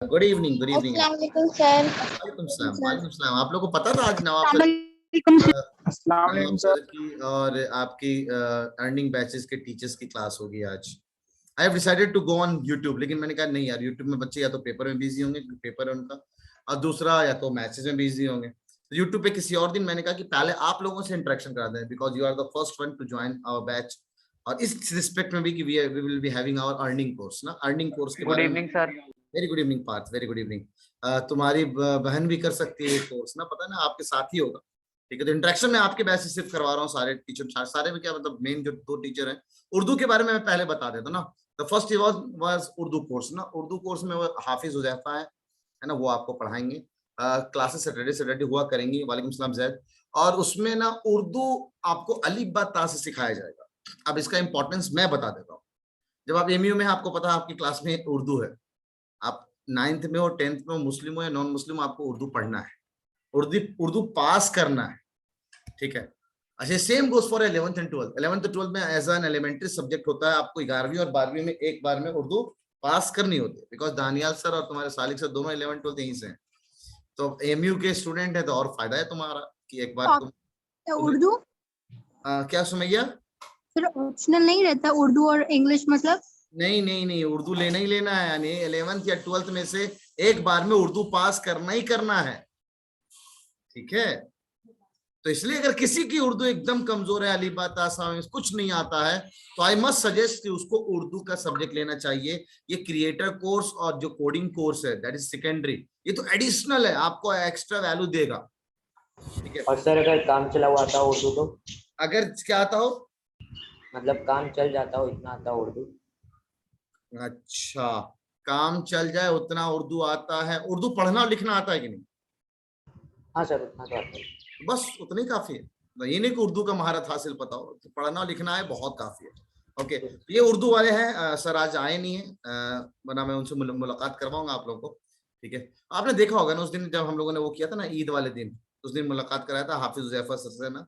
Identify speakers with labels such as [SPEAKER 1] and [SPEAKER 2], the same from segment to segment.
[SPEAKER 1] Good evening, good evening.
[SPEAKER 2] अस्सलाम वालेकुम sir.
[SPEAKER 1] वालेकुम सलाम, वालेकुम सलाम। आप लोगों को पता था आज नवाब सर की और आपकी अर्निंग बैचेस के टीचर्स की क्लास होगी आज। I have decided to go on YouTube, लेकिन मैंने कहा नहीं यार, यूट्यूब में बच्चे या तो पेपर में बिजी होंगे, पेपर है उनका, और दूसरा या तो मैचेस में बिजी होंगे। तो यूट्यूब पे किसी और दिन मैंने कहा कि पहले आप लोगों से इंटरेक्शन करा दें, because you are the first one to join our batch. और इस रिस्पेक्ट में भी कि we will be having our earning course ना, अर्निंग कोर्स के बारे में।
[SPEAKER 3] Good evening sir.
[SPEAKER 1] Very good evening Parth, very good evening. तुम्हारी बहन भी कर सकती है ये कोर्स ना, पता ना, आपके साथ ही होगा। ठीक है, तो इंटरेक्शन में आपके बैच से सिर्फ करवा रहा हूँ, सारे टीचर, सारे में क्या मतलब, मेन जो दो टीचर हैं। उर्दू के बारे में मैं पहले बता देता ना। The first was Urdu course ना। उर्दू कोर्स में वो हाफिज हुज़ैफा है ना, वो आपको पढ़ाएंगे। क्लासेस सैटरडे हुआ करेंगी। वालेकुम सलाम जैद। और उसमें ना उर्दू आपको अलिफ बा ता से सिखाया जाएगा। अब इसका इंपॉर्टेंस मैं बता देता हूँ। जब आप एमयू में, आपको पता है आपकी क्लास में उर्दू है, आप 9th में हो, 10th में हो, मुस्लिम हो या नॉन मुस्लिम, आपको उर्दू पढ़ना है, उर्दू पास करना है। ठीक है। अच्छा, same goes for 11th and 12th। 11th और 12th में एज एन एलिमेंट्री सब्जेक्ट होता है, आपको 11वीं और 12वीं में एक बार में उर्दू पास करनी होती है, बिकॉज दानियाल सर और तुम्हारे सालिक सर दोनों 11th 12th यहीं से हैं। तो एमयू के स्टूडेंट है तो और फायदा है तुम्हारा कि एक बार
[SPEAKER 2] उर्दू
[SPEAKER 1] क्या सुमैया?
[SPEAKER 2] फिर ऑप्शनल नहीं रहता उर्दू और इंग्लिश मतलब?
[SPEAKER 1] नहीं नहीं नहीं, उर्दू लेना ही लेना है, यानी 11th या 12th में से एक बार में उर्दू पास करना ही करना है। ठीक है। तो इसलिए अगर किसी की उर्दू एकदम कमजोर है, अली बात आसाम कुछ नहीं आता है, तो आई मस्ट सजेस्ट कि उसको उर्दू का सब्जेक्ट लेना चाहिए। ये क्रिएटर कोर्स और जो कोडिंग कोर्स है दैट इज सेकेंडरी, ये तो एडिशनल है, आपको एक्स्ट्रा वैल्यू देगा। ठीक है।
[SPEAKER 3] और सर अगर काम चला हुआ आता हो उर्दू तो?
[SPEAKER 1] अगर क्या आता हो
[SPEAKER 3] मतलब काम चल जाता हो, इतना आता हो उर्दू?
[SPEAKER 1] अच्छा, काम चल जाए उतना उर्दू आता है। उर्दू पढ़ना और लिखना आता है कि नहीं?
[SPEAKER 3] हाँ सर, उतना तो आता है।
[SPEAKER 1] बस उतना ही काफी है। ये नहीं कि उर्दू का महारत हासिल पता हो, तो पढ़ना लिखना है बहुत काफी है। ओके। ये उर्दू वाले हैं, सर आज आए नहीं है, वरना मैं उनसे मुलाकात करवाऊंगा आप लोगों को। ठीक है। आपने देखा होगा ना उस दिन जब हम लोगों ने वो किया था ना, ईद वाले दिन, उस दिन मुलाकात कराया था हाफिज हुज़ैफा सर से ना।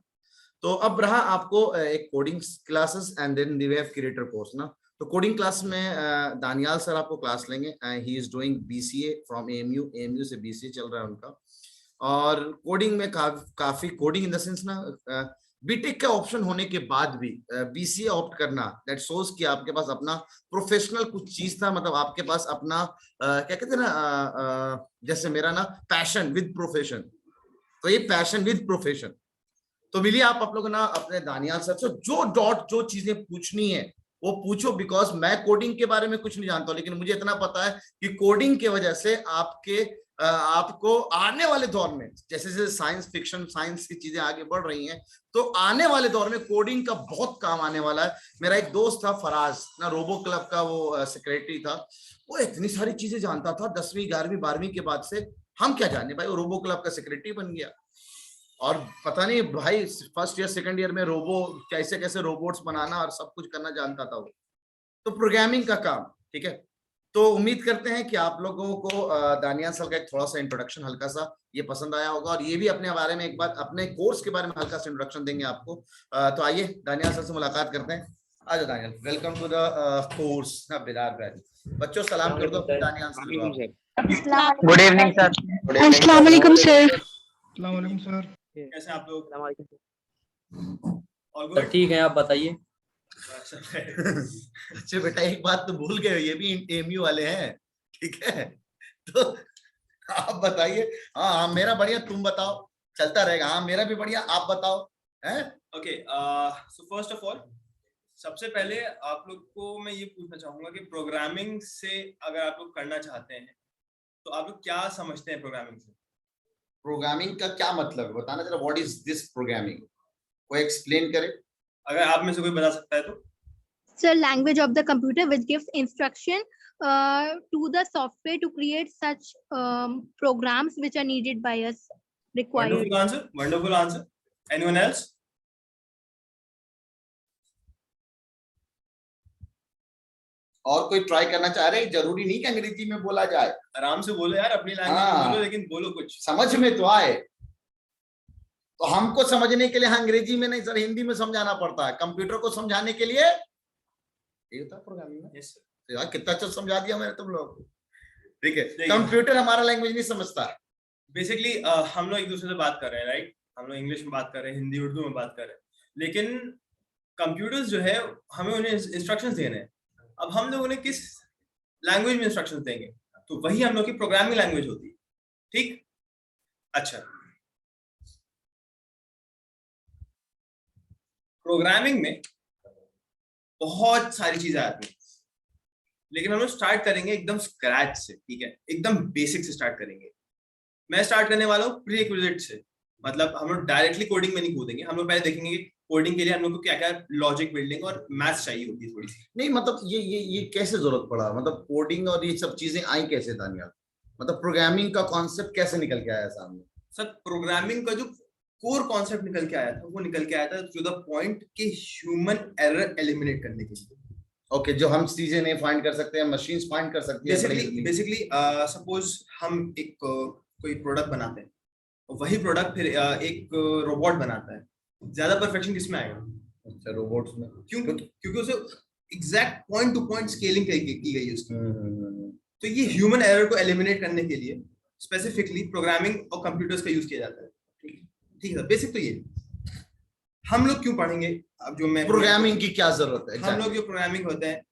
[SPEAKER 1] तो अब रहा आपको एक coding classes and then we have creator course ना। तो कोडिंग क्लास में दानियाल सर आपको क्लास लेंगे। He is doing BCA from AMU, AMU से बीसीए चल रहा है उनका। और कोडिंग में काफी कोडिंग इन द सेंस ना, बीटेक का ऑप्शन होने के बाद भी बीसीए ऑप्ट करना, दैट शोज कि आपके पास अपना प्रोफेशनल कुछ चीज था, मतलब आपके पास अपना क्या कहते हैं ना, जैसे मेरा ना पैशन विद प्रोफेशन, तो ये पैशन विद प्रोफेशन। तो मिलिए आप लोग ना अपने दानियाल सर से जो चीजें पूछनी है वो पूछो, बिकॉज मैं कोडिंग के बारे में कुछ नहीं जानता, लेकिन मुझे इतना पता है कि कोडिंग की वजह से आपको आने वाले दौर में, जैसे जैसे साइंस फिक्शन, साइंस की चीजें आगे बढ़ रही हैं, तो आने वाले दौर में कोडिंग का बहुत काम आने वाला है। मेरा एक दोस्त था फराज ना, रोबो क्लब का वो सेक्रेटरी था, वो इतनी सारी चीजें जानता था 10वीं 11वीं 12वीं के बाद से। हम क्या जाने भाई, वो रोबो क्लब का सेक्रेटरी बन गया। और पता नहीं भाई, फर्स्ट ईयर सेकंड ईयर में रोबो कैसे कैसे रोबोट्स बनाना और सब कुछ करना जानता था वो। तो प्रोग्रामिंग का काम। ठीक है। तो उम्मीद करते हैं कि आप लोगों को दानियाल सर का एक थोड़ा सा इंट्रोडक्शन हल्का सा ये पसंद आया होगा, और ये भी अपने बारे में एक बार अपने कोर्स के बारे में हल्का सा इंट्रोडक्शन देंगे आपको। तो आइए दानियाल सर से मुलाकात करते हैं। आ जाओ Daniyal, welcome to the course Bilal भाई। बच्चों सलाम कर दो Daniyal sir.
[SPEAKER 3] Good evening sir.
[SPEAKER 2] अस्सलाम वालेकुम सर।
[SPEAKER 4] अस्सलाम वालेकुम सर।
[SPEAKER 5] कैसे आप लोग?
[SPEAKER 3] सर ठीक है, आप बताइए।
[SPEAKER 1] अच्छा बेटा, एक बात तो भूल गए, ये भी एमयू वाले हैं। ठीक है। तो आप बताइए। हाँ हाँ, मेरा बढ़िया, तुम बताओ, चलता रहेगा। हाँ मेरा भी बढ़िया, आप बताओ। हैं?
[SPEAKER 5] Okay, so first of all, सबसे पहले आप लोग को मैं ये पूछना चाहूंगा कि प्रोग्रामिंग से अगर आप लोग करना चाहते हैं तो आप लोग क्या समझते हैं प्रोग्रामिंग से?
[SPEAKER 1] प्रोग्रामिंग का क्या मतलब है बताना जरा, व्हाट इज दिस प्रोग्रामिंग, कोई एक्सप्लेन करे
[SPEAKER 5] अगर आप में से कोई बता सकता है तो।
[SPEAKER 2] Sir, language of the computer which gives instruction to the software to create such programs which are needed by us, required.
[SPEAKER 5] Wonderful answer, wonderful answer. Anyone else?
[SPEAKER 1] और कोई ट्राई करना चाह रहे हैं? जरूरी नहीं कि अंग्रेजी में बोला जाए,
[SPEAKER 5] आराम से बोलो यार, अपनी लैंग्वेज में बोलो, लेकिन बोलो कुछ
[SPEAKER 1] समझ में तो आए। तो हमको समझने के लिए अंग्रेजी में नहीं सर, हिंदी में समझाना पड़ता है। कंप्यूटर को समझाने के लिए ये होता है प्रोग्रामिंग में।
[SPEAKER 5] yes,
[SPEAKER 1] यार कितना अच्छा समझा दिया मैंने तुम लोग को। ठीक है,
[SPEAKER 5] देखिए।
[SPEAKER 1] कंप्यूटर हमारा लैंग्वेज नहीं समझता।
[SPEAKER 5] बेसिकली हम लोग एक दूसरे से बात कर रहे हैं, राइट? हम लोग इंग्लिश में बात कर रहे हैं, हिंदी उर्दू में बात कर रहे हैं, लेकिन कंप्यूटर्स जो है हमें उन्हें इंस्ट्रक्शंस देने हैं। अब हम लोग उन्हें किस लैंग्वेज में इंस्ट्रक्शंस देंगे? तो वही हम लोग की प्रोग्रामिंग लैंग्वेज होती है, ठीक? अच्छा, प्रोग्रामिंग में बहुत सारी चीजें आती हैं, लेकिन हम लोग स्टार्ट करेंगे एकदम स्क्रैच से, ठीक है? एकदम बेसिक से स्टार्ट करेंगे। मैं स्टार्ट करने वाला हूँ प्रीरिक्विजिट से, मतलब हम लोग डायरेक्टली कोडिंग में नहीं कूदेंगे। हम लोग पहले देखेंगे कि कोडिंग के लिए हम लोग को क्या क्या लॉजिक बिल्डिंग और मैथ्स चाहिए होती है थोड़ी सी।
[SPEAKER 1] नहीं मतलब ये कैसे जरूरत पड़ा, मतलब कोडिंग और ये सब चीजें आई कैसे दानियाल, मतलब प्रोग्रामिंग का कॉन्सेप्ट कैसे निकल के आया सामने?
[SPEAKER 5] सर, प्रोग्रामिंग का जो कोर कॉन्सेप्ट निकल के आया था, वो निकल के आया था टू द पॉइंट कि ह्यूमन एरर एलिमिनेट करने के लिए।
[SPEAKER 1] ओके, जो हम चीजें नहीं फाइंड कर सकते हैं, मशीन्स फाइंड कर सकती है।
[SPEAKER 5] बेसिकली सपोज हम एक कोई प्रोडक्ट बनाते हैं, और वही प्रोडक्ट फिर एक रोबोट बनाता है, ज्यादा परफेक्शन किसमें आएगा?
[SPEAKER 1] अच्छा, रोबोट्स में।
[SPEAKER 5] क्योंकि उसे exact point two point scaling की गई है उसकी। तो ये ह्यूमन एरर को एलिमिनेट करने के लिए स्पेसिफिकली प्रोग्रामिंग और कंप्यूटर्स का यूज किया जाता है, ठीक है? बेसिक तो ये हम लोग क्यों पढ़ेंगे? अब जो मैं
[SPEAKER 1] प्रोग्रामिंग की क्या जरूरत है?
[SPEAKER 5] हम लोग जो प्रोग्रामिंग होते हैं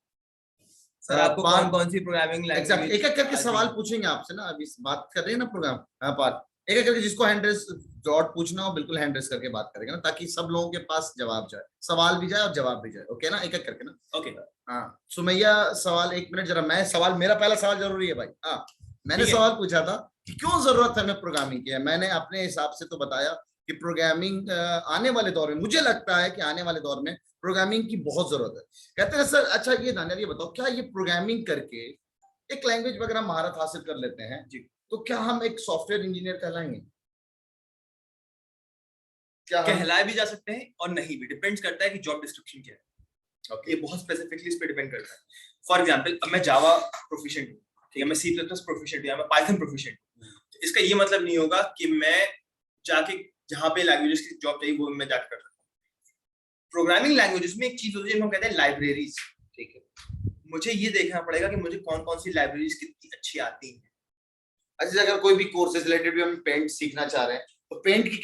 [SPEAKER 5] सर, आपको कौन कौन सी प्रोग्रामिंग लैंग्वेज
[SPEAKER 1] एक एक करके सवाल पूछेंगे आपसे ना, अभी बात कर रहे हैं ना प्रोग्राम। हाँ पार्ट, एक एक करके जिसको हैंड रेस डॉट पूछना हो बिल्कुल हैंड रेस करके बात करेंगे ना, ताकि सब लोगों के पास जवाब जाए, सवाल भी जाए और जवाब भी जाए। ओके ना, एक एक करके ना।
[SPEAKER 5] ओके।
[SPEAKER 1] हाँ सुमैया, सवाल 1 मिनट जरा, मैं सवाल, मेरा पहला सवाल जरूरी है भाई। हाँ, मैंने सवाल पूछा था कि क्यों जरूरत है हमें प्रोग्रामिंग की है। मैंने अपने हिसाब से तो बताया कि प्रोग्रामिंग आने वाले दौर में, मुझे लगता है कि आने वाले दौर में प्रोग्रामिंग की बहुत जरूरत है। कहते हैं सर, अच्छा ये दानियाल ये बताओ, क्या ये प्रोग्रामिंग करके एक लैंग्वेज में अगर हम महारत हासिल कर लेते हैं जी, तो क्या हम एक सॉफ्टवेयर इंजीनियर कहलाएंगे? क्या
[SPEAKER 5] कहलाए भी जा सकते हैं और नहीं भी, डिपेंड्स करता है कि जॉब डिस्क्रिप्शन क्या है।
[SPEAKER 1] okay.
[SPEAKER 5] ये बहुत स्पेसिफिकली इस पे डिपेंड करता है। फॉर एग्जांपल, अब मैं जावा प्रोफिशिएंट हूं, ठीक है? मैं सी प्लस प्लस प्रोफिशिएंट हूं, या मैं पाइथन प्रोफिशिएंट हूं, तो इसका ये मतलब नहीं होगा कि मैं जाके जहां पे लैंग्वेजेस की जॉब चाहिए वो मैं जाके कर सकता हूं। प्रोग्रामिंग लैंग्वेजेस में एक चीज होती है जिसे हम कहते हैं लाइब्रेरीज, ठीक है? मुझे ये देखना पड़ेगा कि मुझे कौन कौन सी लाइब्रेरीज कितनी अच्छी आती हैं।
[SPEAKER 1] अच्छा, अगर कोई भी कोर्सेज रिलेटेड भी हम पेंट सीखना चाह रहे हैं, तो पेंट की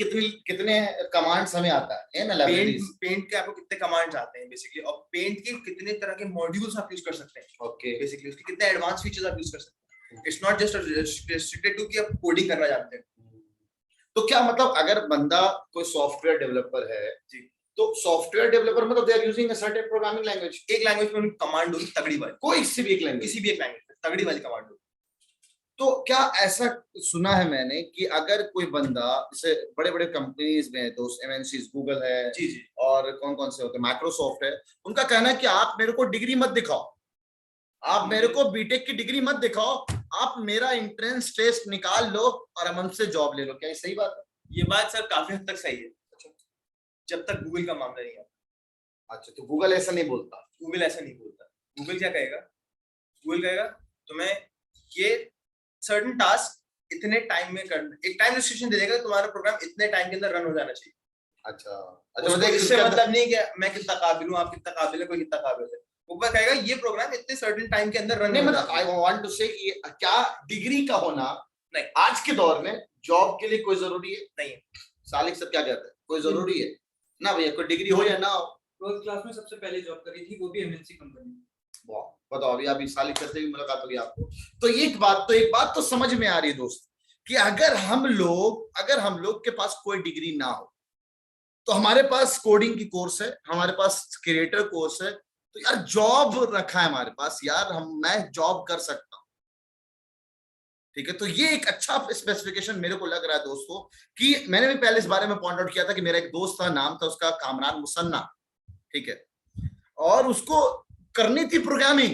[SPEAKER 1] कितने कमांड्स हमें आता है ना?
[SPEAKER 5] पेंट के आपको कितने कमांड्स आते हैं बेसिकली, और पेंट के कितने तरह के मॉड्यूल्स आप यूज कर सकते हैं।
[SPEAKER 1] ओके,
[SPEAKER 5] बेसिकली उसके कितने एडवांस फीचर्स आप यूज कर सकते हैं। It's not just restricted to कि आप कोडिंग करना जानते हैं।
[SPEAKER 1] तो क्या मतलब अगर बंदा कोई सॉफ्टवेयर डेवलपर है जी, तो सॉफ्टवेयर डेवलपर मतलब they are using a certain programming language,
[SPEAKER 5] एक लैंग्वेज में कमांड होगी तगड़ी वाली,
[SPEAKER 1] कोई किसी भी एक लैंग्वेज,
[SPEAKER 5] किसी भी एक लैंग्वेज में तगड़ी वाली कमांड होगी।
[SPEAKER 1] तो क्या ऐसा सुना है मैंने कि अगर कोई बंदा, जैसे बड़े बड़े कंपनीज में दोस्त एमएनसीज, गूगल है
[SPEAKER 5] जी जी,
[SPEAKER 1] और कौन कौन से होते हैं, माइक्रोसॉफ्ट है, उनका कहना है कि आप मेरे को डिग्री मत दिखाओ, आप मेरे को बीटेक की डिग्री मत दिखाओ, आप मेरा एंट्रेंस टेस्ट निकाल लो और हम हमसे जॉब ले लो। क्या ये सही बात है?
[SPEAKER 5] ये बात सर काफी हद तक सही है, जब तक गूगल का मामला नहीं आता।
[SPEAKER 1] अच्छा, तो गूगल ऐसा नहीं बोलता?
[SPEAKER 5] गूगल ऐसा नहीं बोलता। गूगल क्या कहेगा? गूगल कहेगा तुम्हें ये सर्टेन टास्क इतने टाइम में करना, एक टाइम रिस्ट्रिक्शन दे देगा, तुम्हारा प्रोग्राम इतने टाइम के अंदर रन हो जाना चाहिए।
[SPEAKER 1] अच्छा,
[SPEAKER 5] अच्छा, इससे मतलब नहीं कि मैं कितना काबिल हूँ, आप कितना काबिल है, कोई कितना काबिल है। वो कहेगा ये प्रोग्राम इतने सर्टेन टाइम के अंदर रन
[SPEAKER 1] नहीं, मतलब आई वांट टू से कि क्या डिग्री का होना नहीं आज के दौर में जॉब के लिए कोई जरूरी है?
[SPEAKER 5] नहीं है।
[SPEAKER 1] सालिक सर क्या कहते हैं, कोई जरूरी है ना भैया? कोई डिग्री हो या ना हो।
[SPEAKER 4] 12th क्लास में सबसे पहले जॉब करी थी, वो भी एमएनसी कंपनी।
[SPEAKER 1] वाह, बताओ, अभी सालिक सर से भी मुलाकात हुई आपको, तो एक बात तो समझ में आ रही है दोस्त, कि अगर हम लोग के पास कोई डिग्री ना हो, तो हमारे पास कोडिंग की कोर्स है, हमारे पास क्रिएटर कोर्स है, तो यार जॉब रखा है हमारे पास, यार मैं जॉब कर सकता हूं, ठीक है? तो ये एक अच्छा स्पेसिफिकेशन मेरे को लग रहा है दोस्तों, कि मैंने भी पहले इस बारे में पॉइंट आउट किया था कि मेरा एक दोस्त था, नाम था उसका कामरान मुसन्ना, ठीक है? और उसको करनी थी प्रोग्रामिंग,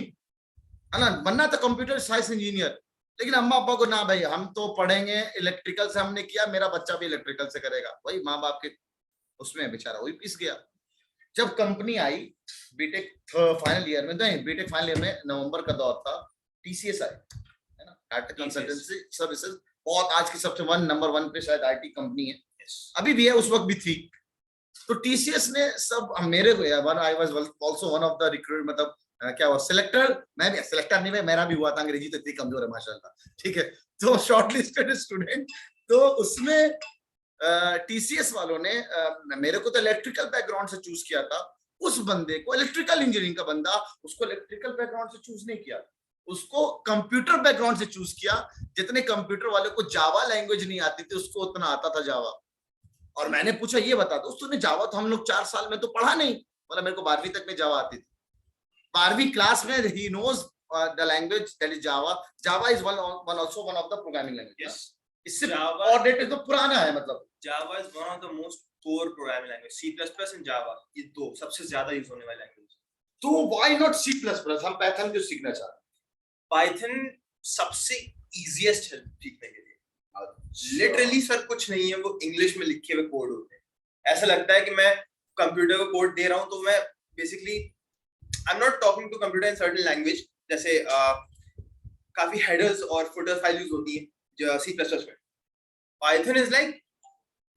[SPEAKER 1] है ना, बनना था कंप्यूटर साइंस इंजीनियर, लेकिन अम्मा पापा को ना भाई हम तो पढ़ेंगे इलेक्ट्रिकल से, हमने किया, मेरा बच्चा भी इलेक्ट्रिकल से करेगा, वही माँ बाप के उसमें बेचारा वही पिस गया। जब कंपनी आई बीटेक फाइनल ईयर में, नहीं बीटेक फाइनल ईयर में नवंबर का दौर था, टीसीएस आई, है ना, टाटा कंसल्टेंसी सर्विसेज, बहुत आज की सबसे नंबर 1 पे शायद आईटी कंपनी है, अभी भी है, उस वक्त भी थी। तो टीसीएस ने सब मेरे को, I was also one of the recruit, मतलब क्या हुआ सिलेक्टर, मैं भी सिलेक्टर नहीं, मेरा भी हुआ था, अंग्रेजी तो इतनी कमजोर है माशाल्लाह, ठीक है। तो शॉर्टलिस्टेड स्टूडेंट, तो उसमें टीसीएस वालों ने मेरे को तो इलेक्ट्रिकल बैकग्राउंड से चूज किया था, उस बंदे को इलेक्ट्रिकल इंजीनियरिंग का बंदा, उसको इलेक्ट्रिकल बैकग्राउंड से चूज नहीं किया, उसको कंप्यूटर बैकग्राउंड से चूज किया। जितने कंप्यूटर वाले को जावा लैंग्वेज नहीं आती थी उसको उतना आता था जावा। और मैंने पूछा ये बता दो, तूने जावा तो हम लोग 4 साल में तो पढ़ा नहीं, मतलब मेरे को 12वीं तक में जावा आती थी, 12वीं क्लास में ही knows the language that is Java. Java is one also one of the programming language. इससे
[SPEAKER 5] Java-
[SPEAKER 1] और डेट तो पुराना है, मतलब
[SPEAKER 5] Java is one of the most core programming language. C++ and Java ये दो सबसे ज्यादा यूज होने वाले लैंग्वेज।
[SPEAKER 1] तो why not C plus plus, हम पाइथन क्यों सीखना चाह रहे
[SPEAKER 5] पाइथन सबसे इजीएस्ट है सीखने के लिए। लिटरली सर कुछ नहीं है, वो इंग्लिश में लिखे हुए कोड होते हैं। ऐसा लगता है कि मैं कंप्यूटर को कोड दे रहा हूँ, तो मैं basically I am not talking to computer in certain language, जैसे काफी हेडर्स और फुटर फाइल यूज होती है जो C++ में। Python is like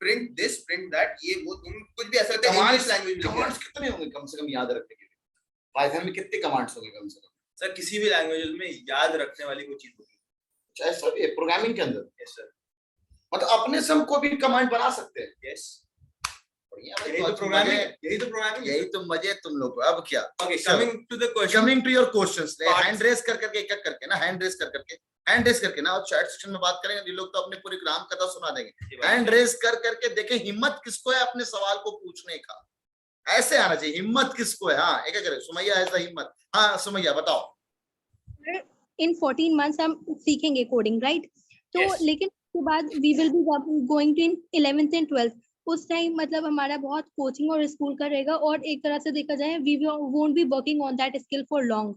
[SPEAKER 5] print this print that, ये वो तुम कुछ भी ऐसा करते हैं इंग्लिश लैंग्वेज में।
[SPEAKER 1] कमांड्स कितने होंगे कम से कम याद रखने के लिए? पाइथन में कितने कमांड्स होंगे कम से कम?
[SPEAKER 5] सर किसी भी लैंग्वेज में याद रखने वाली कोई चीज होगी।
[SPEAKER 1] अच्छा, ऐसा भी है प्रोग्रामिंग के अंदर?
[SPEAKER 5] यस सर,
[SPEAKER 1] मतलब अपने से हम कोई भी कमांड बना सकते हैं?
[SPEAKER 5] यस,
[SPEAKER 1] बढ़िया भाई,
[SPEAKER 5] यही तो प्रोग्रामिंग है, यही तो प्रोग्रामिंग है।
[SPEAKER 1] यही तो मजे तुम लोग को। अब क्या,
[SPEAKER 5] okay, coming to the question,
[SPEAKER 1] coming to your questions,
[SPEAKER 5] Parts.
[SPEAKER 1] Hand raise कर करके एक एक करके ना, हैंड रेस कर करके ना, और चैट सेक्शन में बात करेंगे, ये लोग तो अपने पूरी राम कथा सुना देंगे। हैंड रेस कर करके देखें हिम्मत किसको है अपने सवाल को पूछने का, ऐसे आना चाहिए, हिम्मत किसको है। हाँ, एक एक करे, सुमैया ऐसा हिम्मत। हाँ सुमैया बताओ।
[SPEAKER 2] in 14 months हम सीखेंगे कोडिंग, राइट? तो
[SPEAKER 5] Yes.
[SPEAKER 2] लेकिन उसके बाद we will be going to in 11th and 12th, उस टाइम मतलब हमारा बहुत कोचिंग और स्कूल का रहेगा, और एक तरह से देखा जाए we won't be working on that skill for long,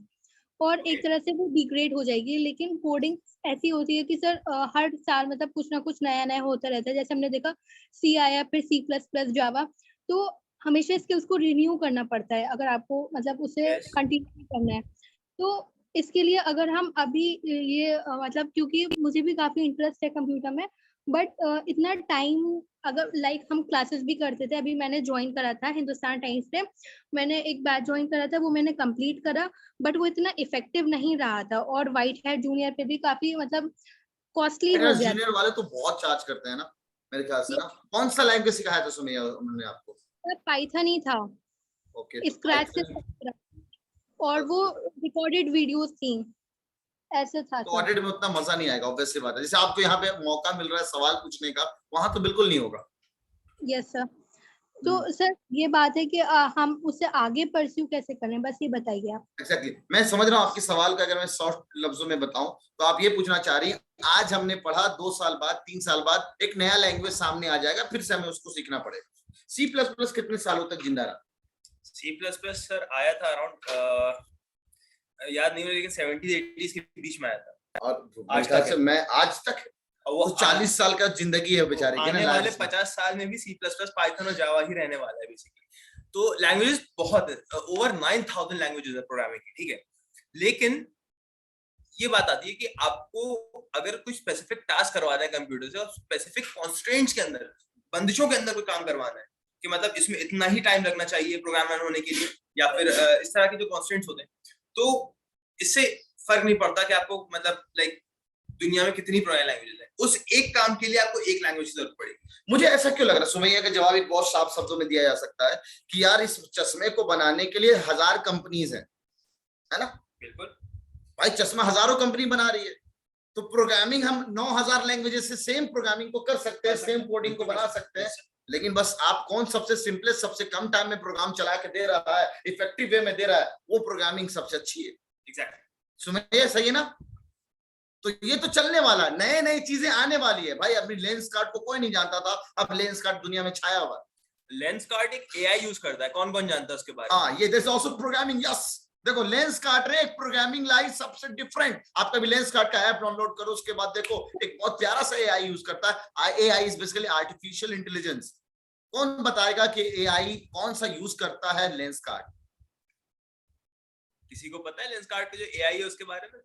[SPEAKER 2] और एक तरह से वो डिग्रेड हो जाएगी। लेकिन कोडिंग ऐसी होती है कि सर हर साल मतलब कुछ ना कुछ नया नया होता रहता है। जैसे हमने देखा सी आया, फिर C++, जावा, तो हमेशा स्किल्स को रिन्यू करना पड़ता है अगर आपको मतलब उसे
[SPEAKER 5] Yes.
[SPEAKER 2] कंटिन्यू करना है। तो इसके लिए अगर हम अभी ये मतलब, क्योंकि मुझे भी काफी इंटरेस्ट है कंप्यूटर में, बट इतना टाइम अगर लाइक हम क्लासेस भी करते थे, अभी मैंने ज्वाइन करा था हिंदुस्तान टाइम्स पे, मैंने एक बैच ज्वाइन करा था, वो मैंने कंप्लीट करा, बट वो इतना इफेक्टिव नहीं रहा था, और व्हाइट हैट जूनियर पे भी काफी मतलब कॉस्टली हो गया।
[SPEAKER 1] जूनियर वाले तो बहुत चार्ज करते हैं ना मेरे ख्याल से ना। कौन सा लैंग्वेज सिखाया था सुमैया उन्होंने आपको?
[SPEAKER 2] पाइथन ही था,
[SPEAKER 1] ओके,
[SPEAKER 2] स्क्रैच से, और वो रिकॉर्डेड वीडियोस थी, ऐसे था।
[SPEAKER 1] ऑडिट में उतना मजा नहीं आएगा, ऑब्वियस सी बात है। जैसे आपको यहाँ पे मौका मिल रहा है सवाल पूछने का, वहां तो बिल्कुल नहीं होगा।
[SPEAKER 2] Yes sir. तो सर ये बात है कि हम उससे आगे परस्यू कैसे करें, बस ये बताइए आप।
[SPEAKER 1] एग्जैक्टली, मैं समझ रहा हूँ आपके सवाल का। अगर मैं सॉफ्ट लफ्जों में बताऊं तो आप ये पूछना चाह रही हैं, आज हमने पढ़ा, 2 साल बाद 3 साल बाद एक नया लैंग्वेज सामने आ जाएगा, फिर से हमें उसको सीखना पड़ेगा। C++ कितने सालों तक जिंदा रहा?
[SPEAKER 5] C++ सर आया था अराउंड याद नहीं, लेकिन 70s 80s के बीच में आया था,
[SPEAKER 1] और
[SPEAKER 5] आज
[SPEAKER 1] आज
[SPEAKER 5] तक
[SPEAKER 1] मैं आज तक,
[SPEAKER 5] और वो
[SPEAKER 1] 40 साल का जिंदगी है बेचारे की ना।
[SPEAKER 5] आने वाले
[SPEAKER 1] लास्ट में।
[SPEAKER 5] 50 साल में भी C++, पाइथन और जावा ही रहने वाला है बेसिकली। तो लैंग्वेजेस बहुत है, ओवर 9000 लैंग्वेजेस है प्रोग्रामिंग की, ठीक है। लेकिन ये बात आती है कि आपको अगर कुछ स्पेसिफिक टास्क करवाना है कंप्यूटर से, और स्पेसिफिक कॉन्स्ट्रेंट्स के अंदर, बंदिशों के अंदर कोई काम करवाना है, कि मतलब इसमें इतना ही टाइम लगना चाहिए प्रोग्राम रन होने के लिए, या फिर इस तरह के जो कॉन्स्ट्रेंट्स होते हैं, तो इससे फर्क नहीं पड़ता कि आपको मतलब लाइक दुनिया में कितनी पुरानी लैंग्वेजेस है, उस एक काम के लिए आपको एक लैंग्वेज की जरूरत पड़ेगी।
[SPEAKER 1] मुझे ऐसा क्यों लग रहा है, सुमैया का जवाब एक बहुत साफ शब्दों में दिया जा सकता है कि यार इस चश्मे को बनाने के लिए 1000 कंपनीज हैं, है ना?
[SPEAKER 5] बिल्कुल
[SPEAKER 1] भाई, चश्मा हजारों कंपनी बना रही है, तो प्रोग्रामिंग हम 9000 लैंग्वेजेस से सेम प्रोग्रामिंग को कर सकते हैं, सेम कोडिंग को बना सकते हैं। लेकिन बस आप कौन सबसे सिंपलेस्ट, सबसे कम टाइम में प्रोग्राम चला के दे रहा है, इफेक्टिव वे में दे रहा है, वो प्रोग्रामिंग सबसे अच्छी है।
[SPEAKER 5] एग्जैक्टली,
[SPEAKER 1] सुमैया सही है ना? तो ये तो चलने वाला, नए नई चीजें आने वाली है भाई। अभी लेंस कार्ड को कोई नहीं जानता था, अब लेंस कार्ड दुनिया में छाया हुआ है।
[SPEAKER 5] लेंस कार्ड एक एआई यूज करता है, कौन कौन जानता है उसके बारे में?
[SPEAKER 1] हाँ, ये दिस आल्सो प्रोग्रामिंग। यस, देखो लेंस कार्ड रे एक प्रोग्रामिंग लाइन सबसे डिफरेंट। आप कभी लेंस कार्ड का ऐप डाउनलोड करो, उसके बाद देखो एक बहुत प्यारा सा एआई यूज करता है। AI is basically artificial intelligence. कौन बताएगा कि एआई कौन सा यूज करता है लेंस कार्ड?
[SPEAKER 5] किसी को पता है लेंस कार्ड का जो एआई है उसके बारे में?